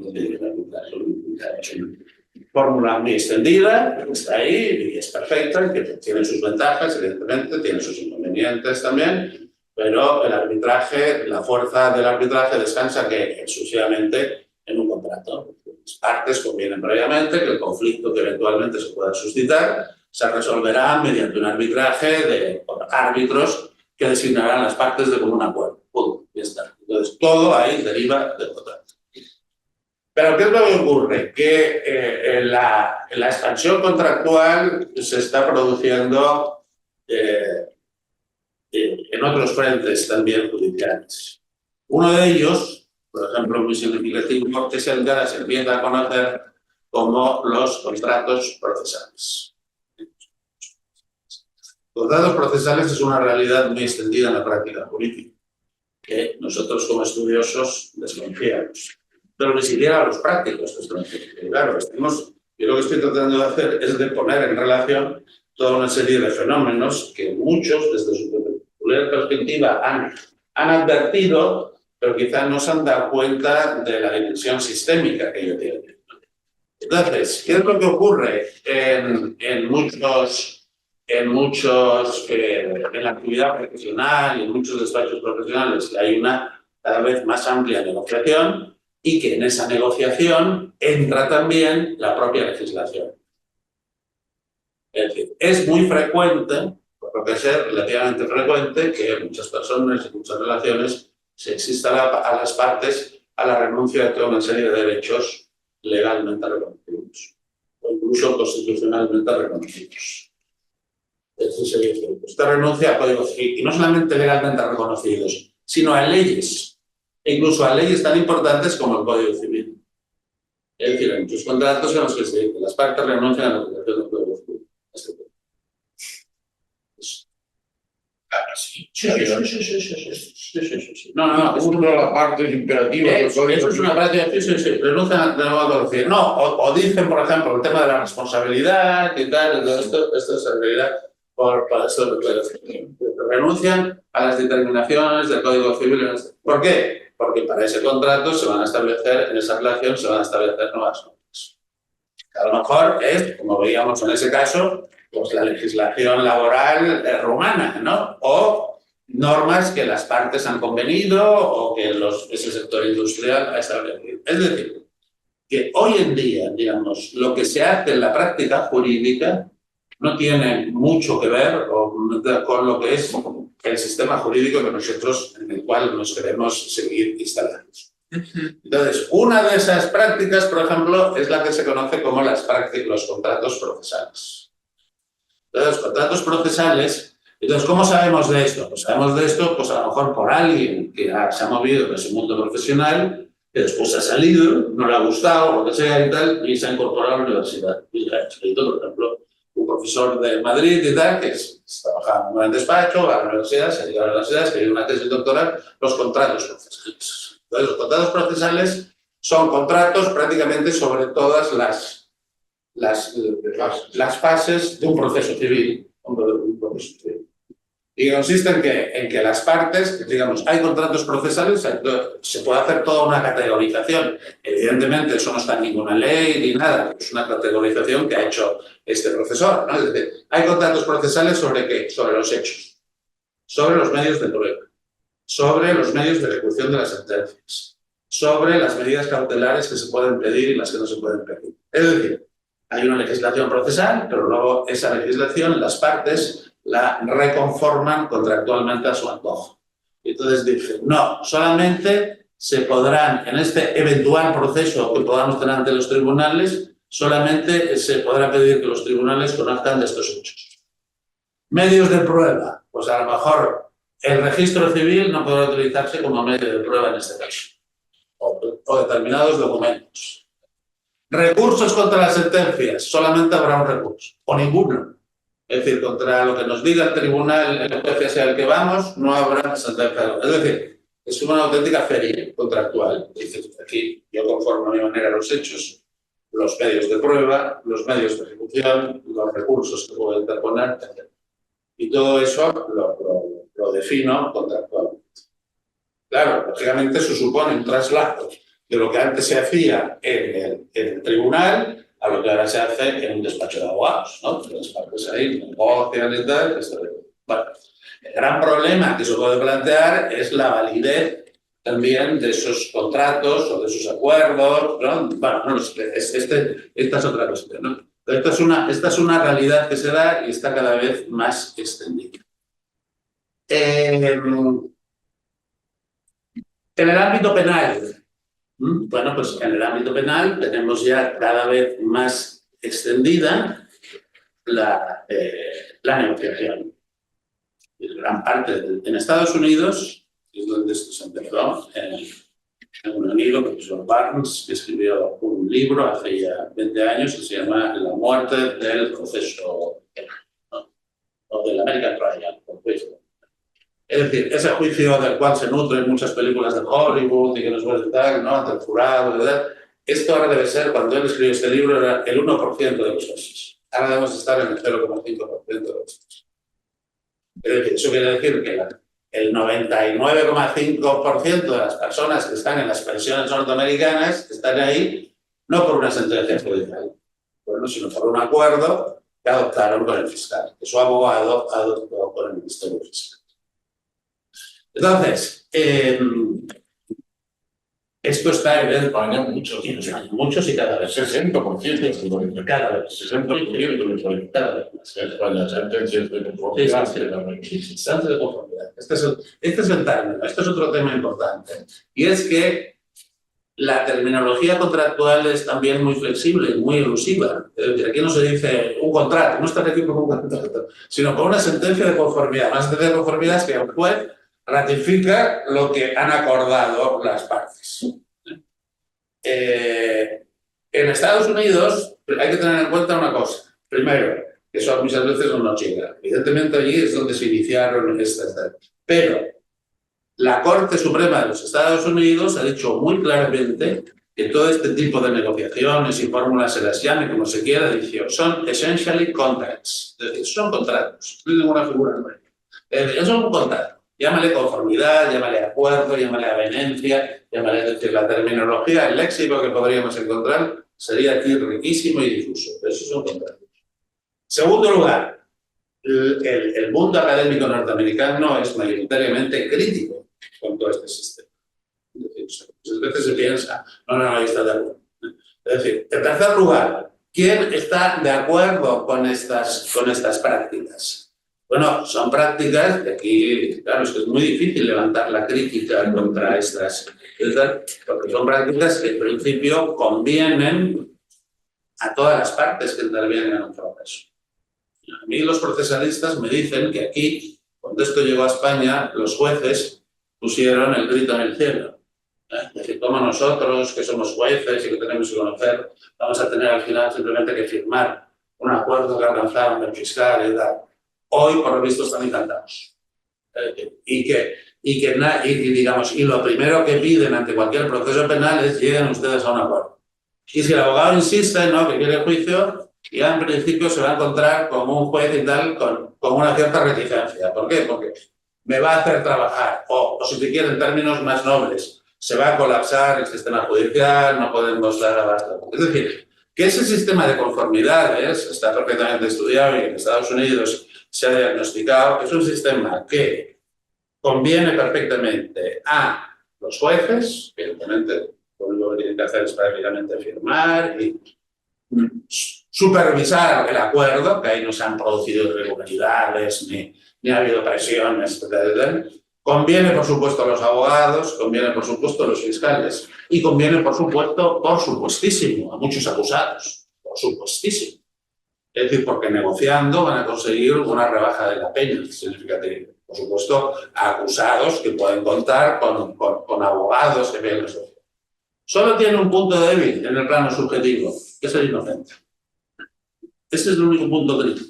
Speaker 1: Fórmula muy extendida, está ahí y es perfecta, que tiene sus ventajas, evidentemente, tiene sus inconvenientes también, pero el arbitraje, la fuerza del arbitraje descansa exclusivamente en un contrato. Las partes convienen previamente que el conflicto que eventualmente se pueda suscitar se resolverá mediante un arbitraje por árbitros que designarán las partes de común acuerdo. Punto. Ya está. Entonces, todo ahí deriva del contrato. Pero ¿qué es lo que ocurre? Que la expansión contractual se está produciendo en otros frentes también judiciales. Uno de ellos, por ejemplo, muy significativo, es el que ahora se empieza a conocer como los contratos procesales. Contratos procesales es una realidad muy extendida en la práctica política, que nosotros como estudiosos desconfiamos. Pero ni siquiera los prácticos desconfiamos. Claro, yo lo que estoy tratando de hacer es de poner en relación toda una serie de fenómenos que muchos, desde su peculiar perspectiva, han advertido, pero quizás no se han dado cuenta de la dimensión sistémica que ello tiene. Entonces, ¿qué es lo que ocurre en la actividad profesional y en muchos despachos profesionales? Que hay una cada vez más amplia negociación y que en esa negociación entra también la propia legislación. Es decir, es muy frecuente, por lo que ser relativamente frecuente, que muchas personas y muchas relaciones se exista a las partes a la renuncia de toda una serie de derechos legalmente reconocidos o incluso constitucionalmente reconocidos. Eso sería cierto. Esta renuncia a códigos civil, y no solamente legalmente reconocidos, sino a leyes, e incluso a leyes tan importantes como el Código Civil. Es decir, hay muchos contratos en los que se dice que las partes renuncian a la aplicación del Código Civil.
Speaker 2: Sí,
Speaker 1: Sí. No.
Speaker 2: Uno de las partes imperativas del Código
Speaker 1: Eso es una práctica, sí. Renuncian al Código Civil. No, o dicen, por ejemplo, el tema de la responsabilidad y tal, esto es en realidad por esto del Código Civil. Renuncian a las determinaciones del Código Civil. ¿Por qué? Porque para ese contrato se van a establecer, en esa relación se van a establecer nuevas normas. A lo mejor es, como veíamos en ese caso, pues la legislación laboral rumana, ¿no? O normas que las partes han convenido o que ese sector industrial ha establecido. Es decir, que hoy en día, digamos, lo que se hace en la práctica jurídica no tiene mucho que ver con lo que es el sistema jurídico que nosotros, en el cual nos queremos seguir instalando. Entonces, una de esas prácticas, por ejemplo, es la que se conoce como los contratos procesales. Entonces, los contratos procesales, entonces, ¿cómo sabemos de esto? Pues sabemos de esto, pues a lo mejor por alguien que se ha movido en ese mundo profesional, que después ha salido, no le ha gustado, lo que sea y tal, y se ha incorporado a la universidad. Y ha escrito, por ejemplo, un profesor de Madrid y tal, que trabajaba en un despacho, a la universidad, se ha ido a la universidad, escribió una tesis doctoral, los contratos procesales. Entonces, los contratos procesales son contratos prácticamente sobre todas las fases de un proceso civil. Y consiste en que las partes, digamos, hay contratos procesales, se puede hacer toda una categorización. Evidentemente, eso no está en ninguna ley ni nada, es una categorización que ha hecho este profesor, ¿no? Es decir, hay contratos procesales sobre qué? Sobre los hechos, sobre los medios de prueba, sobre los medios de ejecución de las sentencias, sobre las medidas cautelares que se pueden pedir y las que no se pueden pedir. Es decir, hay una legislación procesal, pero luego esa legislación, las partes la reconforman contractualmente a su antojo. Y entonces dicen, no, solamente se podrán, en este eventual proceso que podamos tener ante los tribunales, solamente se podrá pedir que los tribunales conozcan de estos hechos. Medios de prueba, pues a lo mejor el registro civil no podrá utilizarse como medio de prueba en este caso, o determinados documentos. Recursos contra las sentencias, solamente habrá un recurso, o ninguno. Es decir, contra lo que nos diga el tribunal, el juez sea el que vamos, no habrá sentencia. Es decir, es una auténtica feria contractual. Dices, aquí yo conformo a mi manera los hechos, los medios de prueba, los medios de ejecución, los recursos que puedo interponer, etc. Y todo eso lo defino contractualmente. Claro, lógicamente eso supone un traslado de lo que antes se hacía en el tribunal a lo que ahora se hace en un despacho de abogados, ¿no? Las partes ahí negocian y tal. Bueno, el gran problema que se puede plantear es la validez también de esos contratos o de esos acuerdos, ¿no? Bueno, no lo sé, esta es otra cuestión, ¿no? Esta es una realidad que se da y está cada vez más extendida. En el ámbito penal, bueno, pues en el ámbito penal tenemos ya cada vez más extendida la negociación. En gran parte en Estados Unidos, que es donde esto se empezó, en un amigo, el profesor Barnes, que escribió un libro hace ya 20 años que se llama La muerte del proceso penal, ¿no? O del American Trial, por ejemplo. Es decir, ese juicio del cual se nutren muchas películas de Hollywood y que nos puede dar, ¿no? Ante el jurado, ¿verdad? Esto ahora debe ser, cuando él escribió este libro, era el 1% de los casos. Ahora debemos estar en el 0,5% de los casos. Es decir, eso quiere decir que el 99,5% de las personas que están en las pensiones norteamericanas están ahí no por una sentencia judicial, bueno, sino por un acuerdo que adoptaron con el fiscal, que su abogado adoptó con el Ministerio Fiscal. Entonces, Esto está
Speaker 2: En
Speaker 1: evidente.
Speaker 2: España muchos.
Speaker 1: Y en España muchos y cada vez.
Speaker 2: 60%.
Speaker 1: Cada vez.
Speaker 2: 60%
Speaker 1: Cada vez más.
Speaker 2: España, sentencias de conformidad.
Speaker 1: Santo de conformidad. Este es el término. Este es otro tema importante. Y es que la terminología contractual es también muy flexible y muy elusiva. Es decir, aquí no se dice un contrato, no está aquí con un contrato, sino con una sentencia de conformidad. Una sentencia de conformidad es que el juez ratifica lo que han acordado las partes. En Estados Unidos hay que tener en cuenta una cosa. Primero, que eso muchas veces no llega. Evidentemente allí es donde se iniciaron estas. Pero la Corte Suprema de los Estados Unidos ha dicho muy claramente que todo este tipo de negociaciones y fórmulas, se las llame como se quiera, dice, son essentially contracts. Es decir, son contratos, no hay ninguna figura nueva. Es un contrato. Llámale conformidad, llámale acuerdo, llámale avenencia, llámale, es decir, la terminología, el léxico que podríamos encontrar sería aquí riquísimo y difuso. Pero eso son contratos. Segundo lugar, el mundo académico norteamericano es mayoritariamente crítico con todo este sistema. Es decir, muchas veces se piensa, no, ahí está de acuerdo. Es decir, en tercer lugar, ¿quién está de acuerdo con estas prácticas? Bueno, son prácticas que aquí, claro, es que es muy difícil levantar la crítica contra estas, porque son prácticas que en principio convienen a todas las partes que intervienen en un proceso. A mí los procesalistas me dicen que aquí, cuando esto llegó a España, los jueces pusieron el grito en el cielo. Es decir, como nosotros, que somos jueces y que tenemos que conocer, vamos a tener al final simplemente que firmar un acuerdo que alcanzaron el fiscal y tal. Hoy, por lo visto, están encantados. Y lo primero que piden ante cualquier proceso penal es lleguen ustedes a un acuerdo. Y si el abogado insiste, ¿no?, que quiere juicio, ya en principio se va a encontrar como un juez y tal con una cierta reticencia. ¿Por qué? Porque me va a hacer trabajar. O si te quieren términos más nobles, se va a colapsar el sistema judicial, no podemos dar abasto. Es decir, que ese sistema de conformidades está perfectamente estudiado y en Estados Unidos se ha diagnosticado, es un sistema que conviene perfectamente a los jueces, que evidentemente lo único que tienen que hacer es prácticamente firmar y supervisar el acuerdo, que ahí no se han producido irregularidades ni ha habido presiones, etc. Conviene, por supuesto, a los abogados, conviene, por supuesto, a los fiscales y conviene, por supuesto, por supuestísimo, a muchos acusados, por supuestísimo. Es decir, porque negociando van a conseguir una rebaja de la pena significativa. Por supuesto, a acusados que pueden contar con abogados que ven los. Solo tiene un punto débil en el plano subjetivo, que es el inocente. Ese es el único punto crítico.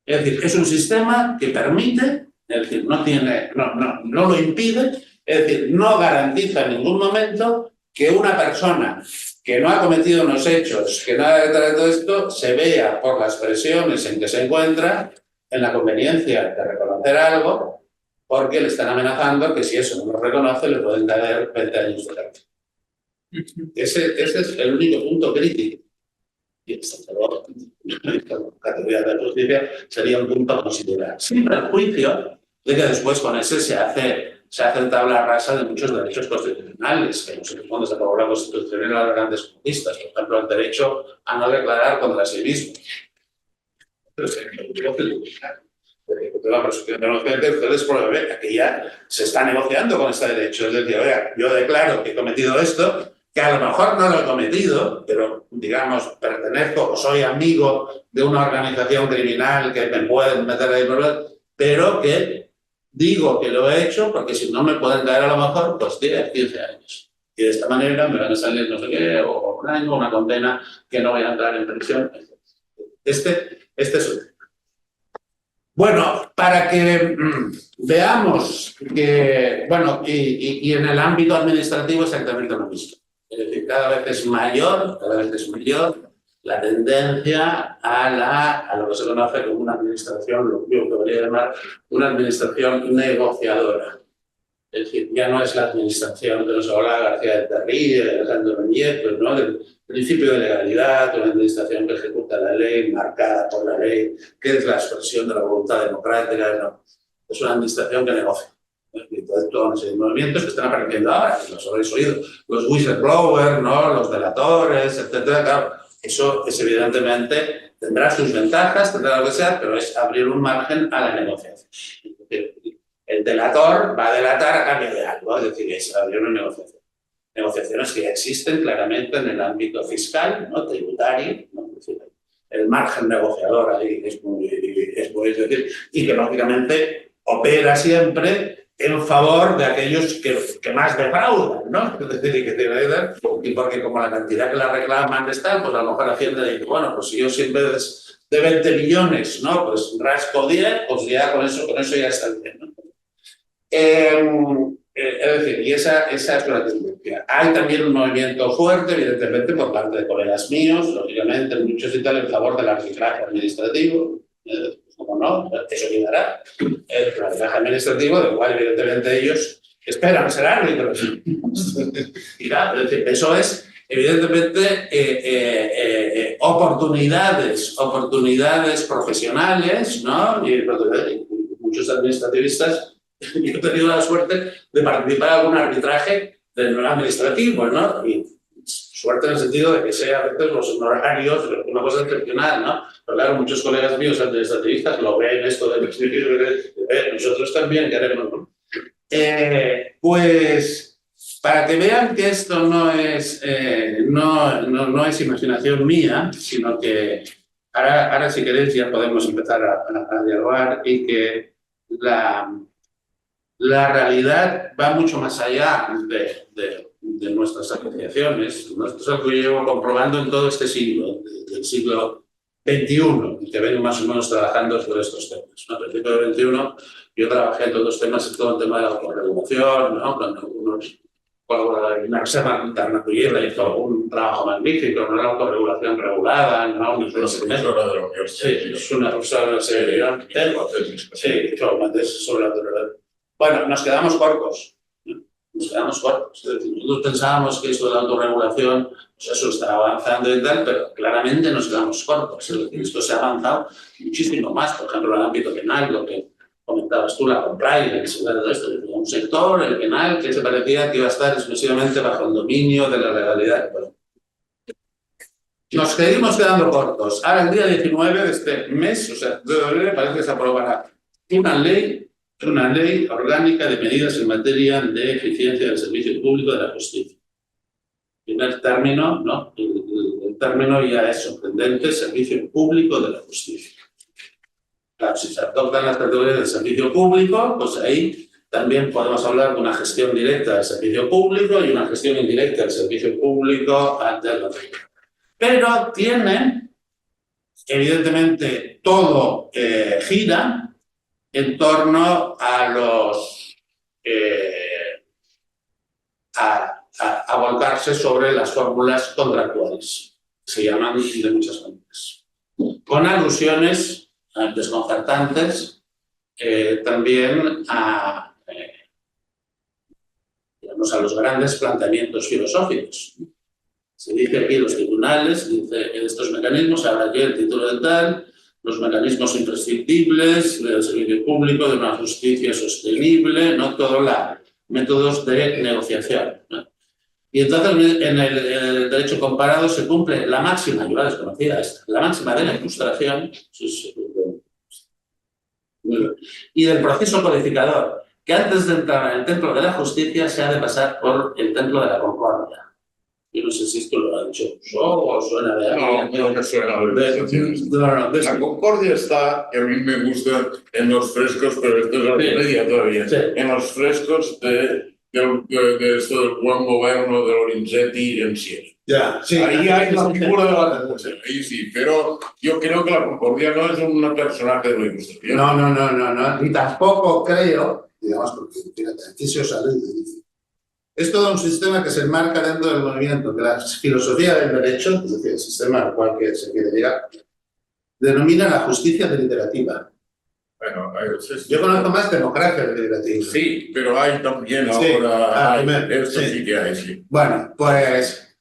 Speaker 1: Es decir, es un sistema que permite, es decir, no lo impide, es decir, no garantiza en ningún momento que una persona que no ha cometido unos hechos, que no ha de todo esto, se vea por las presiones en que se encuentra en la conveniencia de reconocer algo, porque le están amenazando que si eso no lo reconoce le pueden caer 20 años de cárcel. Ese es el único punto crítico. Y la categoría de la justicia sería un punto a considerar. Sin perjuicio de que después con ese se hace tabla rasa de muchos derechos constitucionales, que no sé cuándo se aprobó la Constitución en las grandes conquistas, por ejemplo, el derecho a no declarar contra sí mismo. Entonces, la presunción de inocencia, ustedes prueben que ya se está negociando con este derecho. Es decir, oiga, yo declaro que he cometido esto, que a lo mejor no lo he cometido, pero, digamos, pertenezco o soy amigo de una organización criminal que me pueden meter ahí, pero que digo que lo he hecho porque si no me pueden caer a lo mejor pues 10, 15 años. Y de esta manera me van a salir no sé qué, o un año, una condena que no voy a entrar en prisión. Este es el tema. Bueno, para que veamos que, bueno, y en el ámbito administrativo exactamente lo mismo. Es decir, cada vez es mayor la tendencia a lo que se conoce como una administración, lo que podría llamar una administración negociadora. Es decir, ya no es la administración que nos hablaba García de Tarría, de Alejandro Nieto, ¿no?, del principio de legalidad, una administración que ejecuta la ley, marcada por la ley, que es la expresión de la voluntad democrática, ¿no? Es una administración que negocia. Toda una serie de movimientos que están apareciendo ahora, que los habréis oído, los whistleblowers, ¿no? Los delatores, etcétera. Claro, eso es evidentemente tendrá sus ventajas, tendrá lo que sea, pero es abrir un margen a la negociación. El delator va a delatar a cambio de algo, es decir, es abrir una negociación. Negociaciones que ya existen claramente en el ámbito fiscal, ¿no? Tributario, ¿no? Es decir, el margen negociador ahí es muy decir, y que lógicamente opera siempre en favor de aquellos que más defraudan, ¿no? Es decir, y porque como la cantidad que la reclaman es tal, pues a lo mejor Hacienda dice, bueno, pues si yo siempre de 20 millones, ¿no? Pues rasco 10, pues ya con eso ya está bien, ¿no? Es decir, y esa es una tendencia. Hay también un movimiento fuerte, evidentemente, por parte de colegas míos, lógicamente, muchos y tal, en favor del arbitraje administrativo. Como no, eso quedará. El arbitraje administrativo, del cual, evidentemente, ellos esperan ser árbitros. Y claro, es decir, eso es, evidentemente, oportunidades profesionales, ¿no? Y muchos administrativistas. Yo he tenido la suerte de participar en algún arbitraje administrativo, ¿no? Y suerte en el sentido de que sea a veces los honorarios, una cosa excepcional, ¿no? Pero claro, muchos colegas míos administrativistas lo ven esto de nosotros también queremos, ¿no? Pues para que vean que esto no es imaginación mía, sino que ahora si queréis ya podemos empezar a dialogar y que la realidad va mucho más allá de nuestras apreciaciones. Esto es algo que yo llevo comprobando en todo este siglo, del siglo XXI, que vengo más o menos trabajando sobre estos temas. ¿No? A principios del XXI yo trabajé en todos los temas, en todo el tema de la autorregulación, ¿no? Cuando algunos colaboradores, una reserva internacional hizo un trabajo magnífico, ¿no? La autorregulación regulada, ¿no? Sí, es una profesora de seguridad. Sí, sobre la autorregulación. Bueno, nos quedamos cortos. Es decir, nosotros pensábamos que esto de la autorregulación, pues eso está avanzando y tal, pero claramente nos quedamos cortos. Es decir, esto se ha avanzado muchísimo más, por ejemplo, en el ámbito penal, lo que comentabas tú, la compliance, un sector, el penal, que se parecía que iba a estar exclusivamente bajo el dominio de la legalidad. Bueno, nos seguimos quedando cortos. Ahora, el día 19 de este mes, o sea, de abril, parece que se aprobará una ley orgánica de medidas en materia de eficiencia del servicio público de la justicia. En el término, ¿no? El término ya es sorprendente, servicio público de la justicia. Claro, si se adoptan las categorías del servicio público, pues ahí también podemos hablar de una gestión directa del servicio público y una gestión indirecta del servicio público alternativa. Pero tiene, evidentemente, todo gira en torno a volcarse sobre las fórmulas contractuales. Se llaman de muchas maneras. Con alusiones desconcertantes también a los grandes planteamientos filosóficos. Se dice aquí los tribunales, dice en estos mecanismos, ahora aquí el título de tal, los mecanismos imprescindibles del servicio público, de una justicia sostenible, no todos los métodos de negociación, ¿no? Y entonces en el derecho comparado se cumple la máxima, yo la desconocía esta, la máxima de la ilustración y del proceso codificador, que antes de entrar en el templo de la justicia se ha de pasar por el templo de la concordia. Yo no sé si esto lo ha dicho o suena de algo.
Speaker 2: No me suena de la concordia está, que a mí me gusta, en los frescos, pero esto es la media todavía,
Speaker 1: sí.
Speaker 2: En los frescos de esto del buen gobierno de Lorenzetti en Siena.
Speaker 1: Ya, sí.
Speaker 2: Ahí hay la figura de la concordia, ahí sí, pero yo creo que la concordia no es un personaje de la ilustración.
Speaker 1: No, ni tampoco creo, digamos, porque fíjate, aquí se os ha leído, dice. Es todo un sistema que se enmarca dentro del movimiento, que la filosofía del derecho, es decir, el sistema al cual que se quiere llegar, denomina la justicia deliberativa.
Speaker 2: Bueno,
Speaker 1: yo conozco más democracia deliberativa.
Speaker 2: Sí, pero hay también
Speaker 1: sí.
Speaker 2: Ahora, esto sí que hay, sí.
Speaker 1: Bueno, pues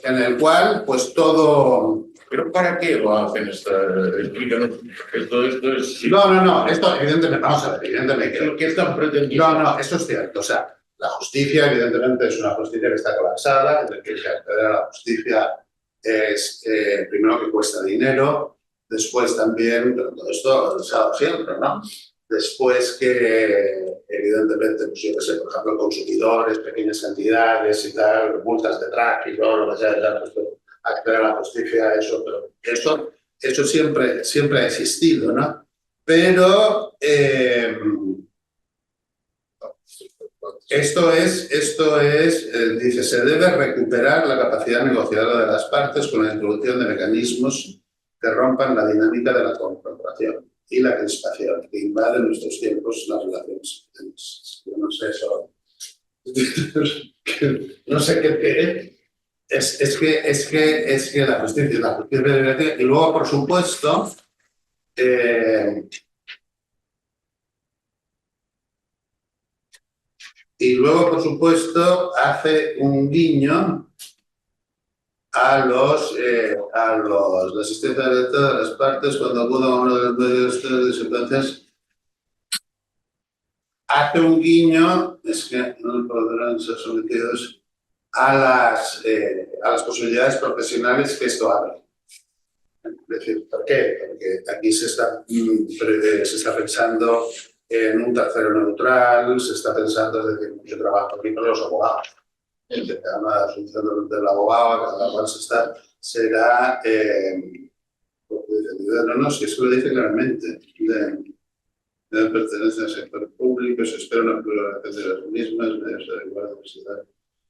Speaker 1: en el cual, pues todo
Speaker 2: ¿Pero para qué lo hacen? Explícanos. Esto es...
Speaker 1: No, esto evidentemente, vamos a ver, evidentemente.
Speaker 2: ¿Qué están pretendiendo?
Speaker 1: No, eso es cierto. O sea, la justicia, evidentemente, es una justicia que está colapsada, es decir, que acceder a la justicia es, primero, que cuesta dinero, después también, pero todo esto se ha dado siempre, ¿no? Después que, evidentemente, pues yo qué sé, por ejemplo, consumidores, pequeñas cantidades y tal, multas de tráfico, lo que sea, ya, pues, acceder a la justicia, eso, pero eso siempre ha existido, ¿no? Pero esto es, dice, se debe recuperar la capacidad negociadora de las partes con la introducción de mecanismos que rompan la dinámica de la confrontación y la crispación que invaden nuestros tiempos las relaciones. Yo no sé eso. No sé qué es que la justicia liberativa. Y luego, por supuesto, hace un guiño a la asistencia de todas las partes cuando acudan a uno de los medios de circunstancias. Hace un guiño, es que no podrán ser sometidos a las posibilidades profesionales que esto abre. Es decir, ¿por qué? Porque aquí se está pensando en un tercero neutral, se está pensando, es decir, yo trabajo aquí con los abogados. El tema de la función del abogado, cada cual será, no, si eso lo dice claramente, deben pertenecer al sector público, se espera una pluralización de las mismas, medios de igual diversidad,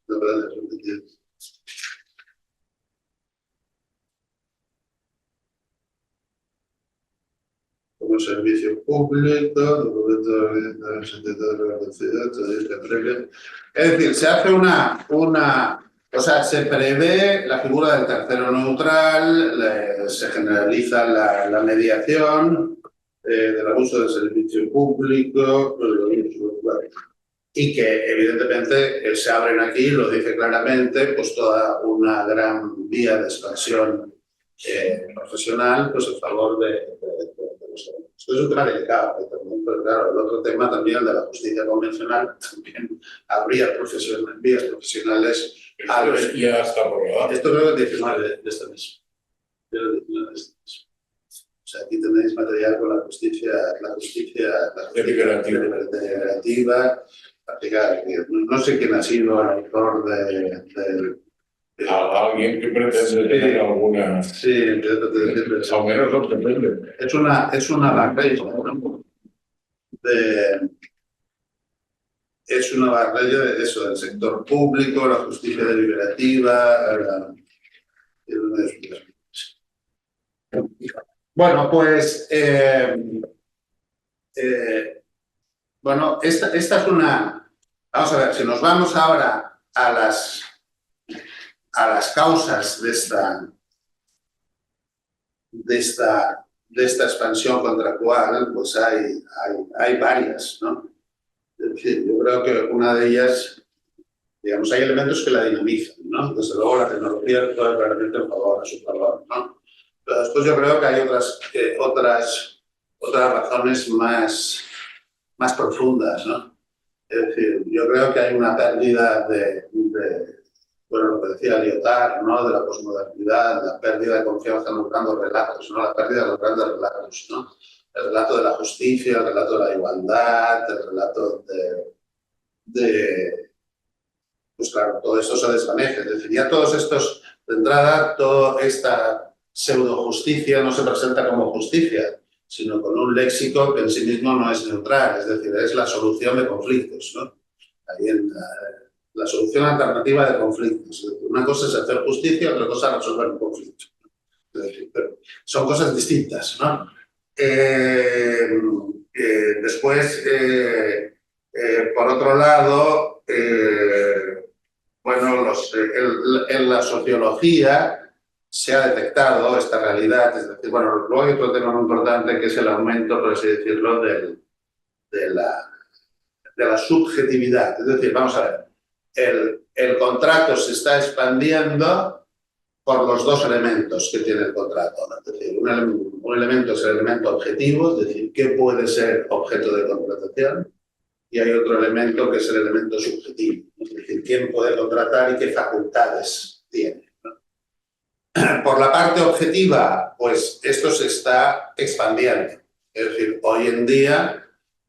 Speaker 1: no pueden ser sometidos. Como servicio público, documento de la ciudad, es decir, se hace o sea, se prevé la figura del tercero neutral, se generaliza la mediación del abuso del servicio público, y que evidentemente se abren aquí, lo dice claramente, pues toda una gran vía de expansión profesional, pues en favor de esto es un tema delicado, pero claro, el otro tema también, de la justicia convencional, también habría vías profesionales.
Speaker 2: Esto ya está aprobado.
Speaker 1: Esto creo que es 19 de este mes. O sea, aquí tenéis material con la justicia deliberativa. No sé quién ha sido el autor del...
Speaker 2: Alguien que pretende tener alguna...
Speaker 1: Sí,
Speaker 2: al menos lo pretende.
Speaker 1: Es una barrera, ¿no? Es una barrera de eso, del sector público, la justicia deliberativa. Bueno, pues bueno, esta es una... Vamos a ver, si nos vamos ahora a las causas de esta expansión contractual, pues hay varias, ¿no? Es decir, yo creo que una de ellas, digamos, hay elementos que la dinamizan, ¿no? Desde luego la tecnología actúa claramente a su favor, ¿no? Pero después yo creo que hay otras razones más profundas, ¿no? Es decir, yo creo que hay una pérdida bueno, lo que decía Lyotard, ¿no? De la posmodernidad, la pérdida de confianza en los grandes relatos, ¿no? La pérdida de los grandes relatos, ¿no? El relato de la justicia, el relato de la igualdad, el relato pues claro, todo esto se desvanece. Es decir, ya todos estos, de entrada, toda esta pseudo-justicia no se presenta como justicia, sino con un léxico que en sí mismo no es neutral, es decir, es la solución de conflictos, ¿no? Ahí la solución alternativa de conflictos. Una cosa es hacer justicia, otra cosa es resolver un conflicto. Es decir, pero son cosas distintas, ¿no? Después, por otro lado, bueno, en la sociología se ha detectado esta realidad, es decir, bueno, luego hay otro tema muy importante que es el aumento, por así decirlo, de la subjetividad. Es decir, vamos a ver, el contrato se está expandiendo por los dos elementos que tiene el contrato. Es decir, un elemento es el elemento objetivo, es decir, qué puede ser objeto de contratación, y hay otro elemento que es el elemento subjetivo, es decir, quién puede contratar y qué facultades tiene, ¿no? Por la parte objetiva, pues esto se está expandiendo. Es decir, hoy en día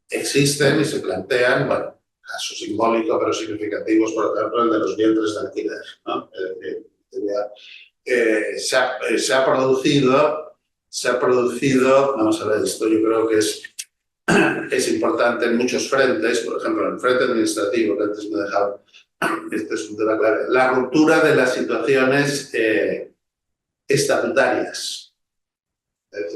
Speaker 1: existen y se plantean, bueno, casos simbólicos pero significativos, por ejemplo, el de los vientres de alquiler, ¿no? Se ha producido, vamos a ver, esto yo creo que es importante en muchos frentes, por ejemplo, en el frente administrativo, que antes me he dejado, este es un tema clave, la ruptura de las situaciones estatutarias.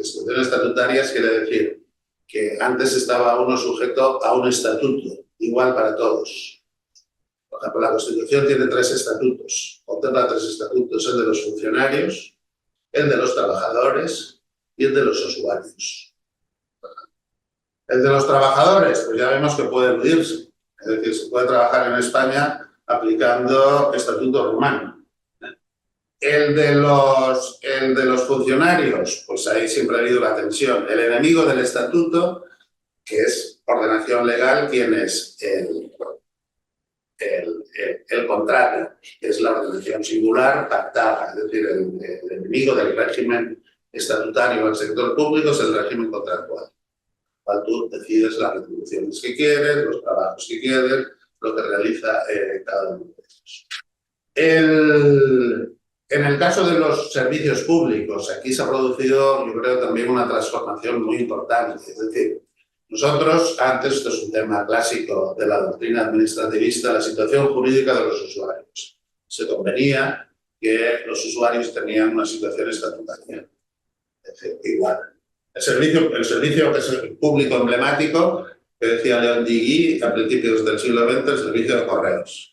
Speaker 1: Situaciones estatutarias quiere decir que antes estaba uno sujeto a un estatuto, igual para todos. Por ejemplo, la Constitución tiene 3 estatutos, contempla 3 estatutos, el de los funcionarios, el de los trabajadores y el de los usuarios. El de los trabajadores, pues ya vemos que puede eludirse, es decir, se puede trabajar en España aplicando estatuto rumano. El de los funcionarios, pues ahí siempre ha habido la tensión. El enemigo del estatuto, que es ordenación legal, ¿quién es? El contrario, que es la ordenación singular pactada, es decir, el enemigo del régimen estatutario del sector público es el régimen contractual. Cual tú decides las retribuciones que quieres, los trabajos que quieres, lo que realiza cada uno de ellos. En el caso de los servicios públicos, aquí se ha producido, yo creo, también una transformación muy importante. Es decir, nosotros, antes, esto es un tema clásico de la doctrina administrativista, la situación jurídica de los usuarios. Se convenía que los usuarios tenían una situación estatutaria. Es decir, igual. El servicio que es el público emblemático, que decía León Digui a principios del siglo XX, el servicio de correos.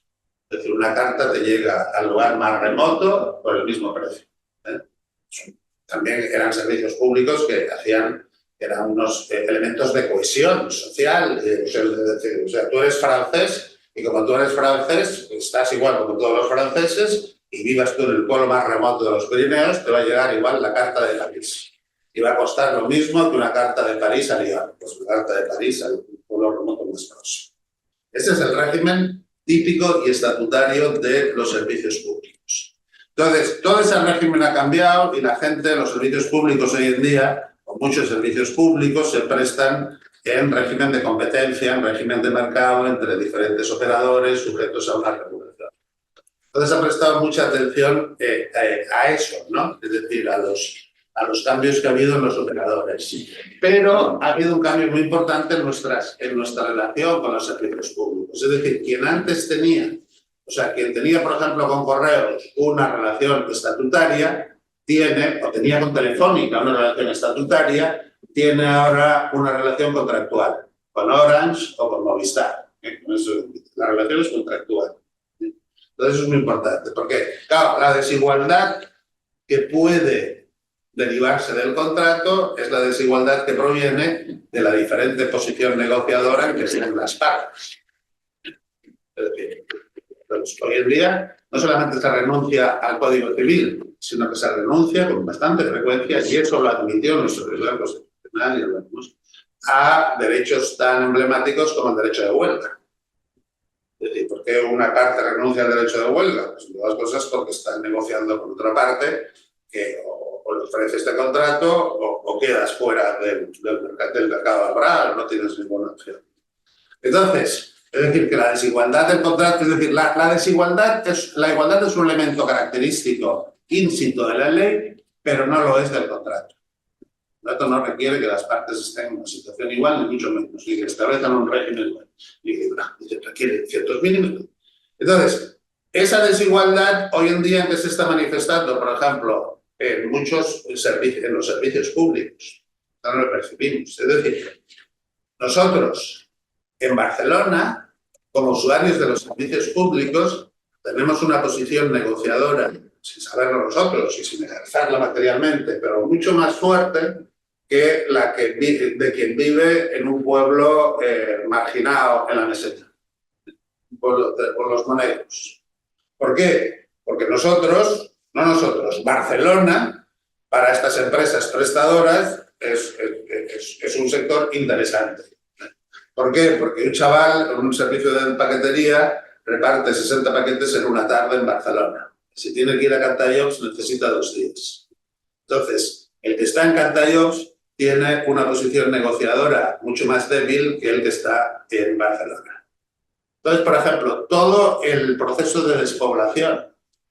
Speaker 1: Es decir, una carta te llega al lugar más remoto por el mismo precio. También eran servicios públicos que eran unos elementos de cohesión social. O sea, tú eres francés y como tú eres francés, estás igual como todos los franceses y vivas tú en el pueblo más remoto de los Pirineos, te va a llegar igual la carta de París. Y va a costar lo mismo que una carta de París a Lyon, pues una carta de París al pueblo remoto más próximo. Ese es el régimen típico y estatutario de los servicios públicos. Entonces, todo ese régimen ha cambiado y la gente, los servicios públicos hoy en día, o muchos servicios públicos, se prestan en régimen de competencia, en régimen de mercado, entre diferentes operadores sujetos a una regulación. Entonces, ha prestado mucha atención a eso, ¿no? Es decir, a los cambios que ha habido en los operadores. Pero ha habido un cambio muy importante en nuestra relación con los servicios públicos. Es decir, quien antes tenía, quien tenía, por ejemplo, con Correos una relación estatutaria, tenía con Telefónica una relación estatutaria, tiene ahora una relación contractual, con Orange o con Movistar. La relación es contractual. Entonces eso es muy importante, porque, claro, la desigualdad que puede derivarse del contrato es la desigualdad que proviene de la diferente posición negociadora en que están las partes. Es decir, hoy en día no solamente se renuncia al Código Civil, sino que se renuncia con bastante frecuencia, y eso lo admitió nuestro Tribunal Constitucional y lo vemos, a derechos tan emblemáticos como el derecho de huelga. Es decir, ¿por qué una parte renuncia al derecho de huelga? Pues entre otras cosas porque están negociando con otra parte que o le ofreces este contrato o quedas fuera del mercado laboral, no tienes ninguna opción. Entonces, es decir, que la desigualdad del contrato, es decir, la igualdad es un elemento característico íncito de la ley, pero no lo es del contrato. El contrato no requiere que las partes estén en una situación igual, ni mucho menos, ni que establezcan un régimen igual, ni que requiere ciertos mínimos. Entonces, esa desigualdad hoy en día en que se está manifestando, por ejemplo, en muchos servicios, en los servicios públicos, no lo percibimos. Es decir, nosotros en Barcelona, como usuarios de los servicios públicos, tenemos una posición negociadora, sin saberlo nosotros y sin ejercerla materialmente, pero mucho más fuerte que la de quien vive en un pueblo marginado en la meseta, un pueblo por los moneros. ¿Por qué? Porque nosotros no nosotros, Barcelona, para estas empresas prestadoras, es un sector interesante. ¿Por qué? Porque un chaval con un servicio de paquetería reparte 60 paquetes en una tarde en Barcelona. Si tiene que ir a Cantallops, necesita 2 días. Entonces, el que está en Cantallops tiene una posición negociadora mucho más débil que el que está en Barcelona. Entonces, por ejemplo, todo el proceso de despoblación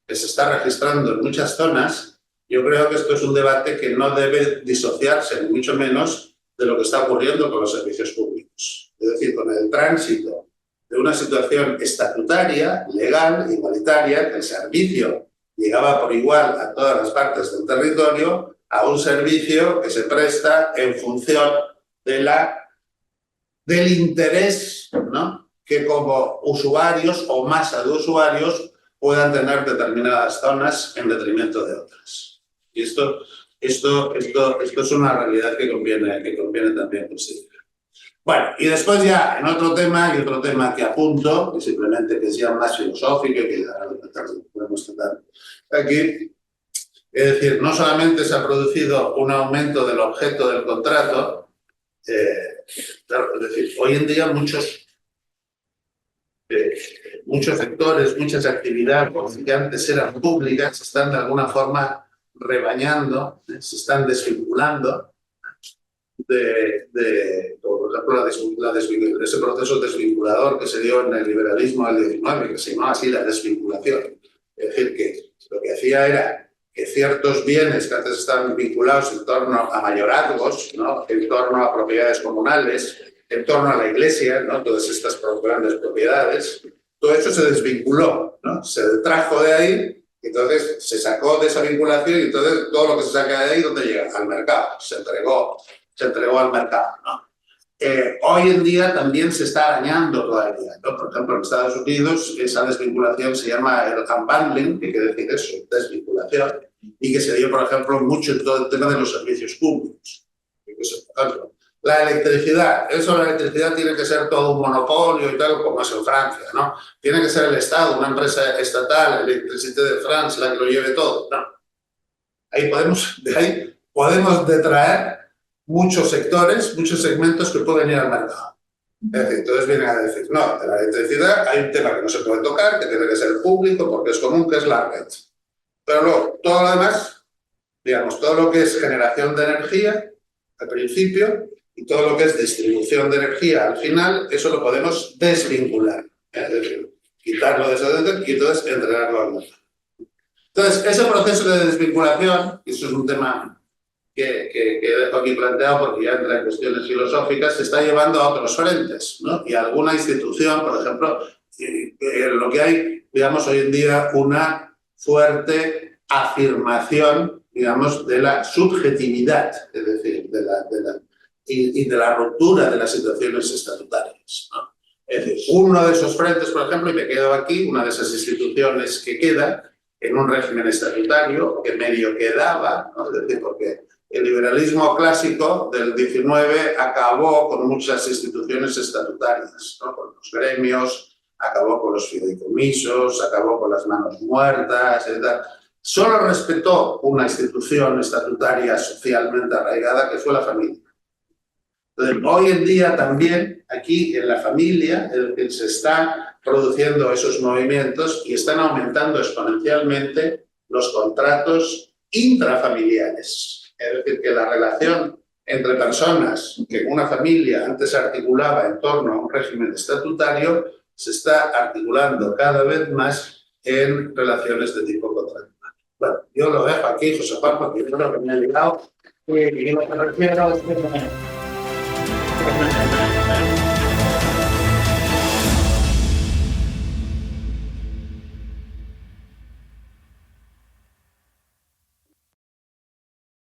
Speaker 1: que se está registrando en muchas zonas, yo creo que esto es un debate que no debe disociarse, ni mucho menos, de lo que está ocurriendo con los servicios públicos. Es decir, con el tránsito de una situación estatutaria, legal, igualitaria, que el servicio llegaba por igual a todas las partes del territorio, a un servicio que se presta en función de del interés, ¿no?, que como usuarios o masa de usuarios puedan tener determinadas zonas en detrimento de otras. Y esto es una realidad que conviene también considerar. Bueno, y después ya en otro tema, y otro tema que apunto, que simplemente que es ya más filosófico y que podemos tratar aquí, es decir, no solamente se ha producido un aumento del objeto del contrato, claro, es decir, hoy en día muchos sectores, muchas actividades que antes eran públicas, se están de alguna forma rebañando, se están desvinculando por ejemplo, ese proceso desvinculador que se dio en el liberalismo del 19, que se llamaba así la desvinculación. Es decir, que lo que hacía era que ciertos bienes que antes estaban vinculados en torno a mayorazgos, ¿no?, en torno a propiedades comunales, en torno a la iglesia, ¿no?, todas estas grandes propiedades, todo eso se desvinculó, ¿no?, se detrajo de ahí, entonces se sacó de esa vinculación y entonces todo lo que se saca de ahí, ¿dónde llega? Al mercado, se entregó al mercado, ¿no? Hoy en día también se está arañando todavía, ¿no? Por ejemplo, en Estados Unidos esa desvinculación se llama el unbundling, que quiere decir eso, desvinculación, y que se dio, por ejemplo, mucho en todo el tema de los servicios públicos. Por ejemplo, la electricidad, la electricidad tiene que ser todo un monopolio y tal, como es en Francia, ¿no? Tiene que ser el Estado, una empresa estatal, Electricité de France, la que lo lleve todo, no. De ahí podemos detraer muchos sectores, muchos segmentos que pueden ir al mercado. Es decir, entonces vienen a decir, no, de la electricidad hay un tema que no se puede tocar, que tiene que ser público porque es común, que es la red. Pero luego, todo lo demás, digamos, todo lo que es generación de energía, al principio, y todo lo que es distribución de energía al final, eso lo podemos desvincular. Es decir, quitarlo de ese dentro y entonces entregarlo al mercado. Entonces, ese proceso de desvinculación, y eso es un tema que dejo aquí planteado porque ya entra en cuestiones filosóficas, se está llevando a otros frentes, ¿no? Y alguna institución, por ejemplo, lo que hay, digamos, hoy en día una fuerte afirmación, digamos, de la subjetividad, es decir, de la ruptura de las situaciones estatutarias, ¿no? Es decir, uno de esos frentes, por ejemplo, y me quedo aquí, una de esas instituciones que queda en un régimen estatutario, que medio quedaba, ¿no? Es decir, porque el liberalismo clásico del 19 acabó con muchas instituciones estatutarias, ¿no?, con los gremios, acabó con los fideicomisos, acabó con las manos muertas, etc. Solo respetó una institución estatutaria socialmente arraigada, que fue la familia. Entonces, hoy en día también, aquí en la familia, se están produciendo esos movimientos y están aumentando exponencialmente los contratos intrafamiliares. Es decir, que la relación entre personas que en una familia antes se articulaba en torno a un régimen estatutario, se está articulando cada vez más en relaciones de tipo contractual. Bueno, yo lo dejo aquí, José Juan, porque yo creo que me he ligado y lo que refiero es que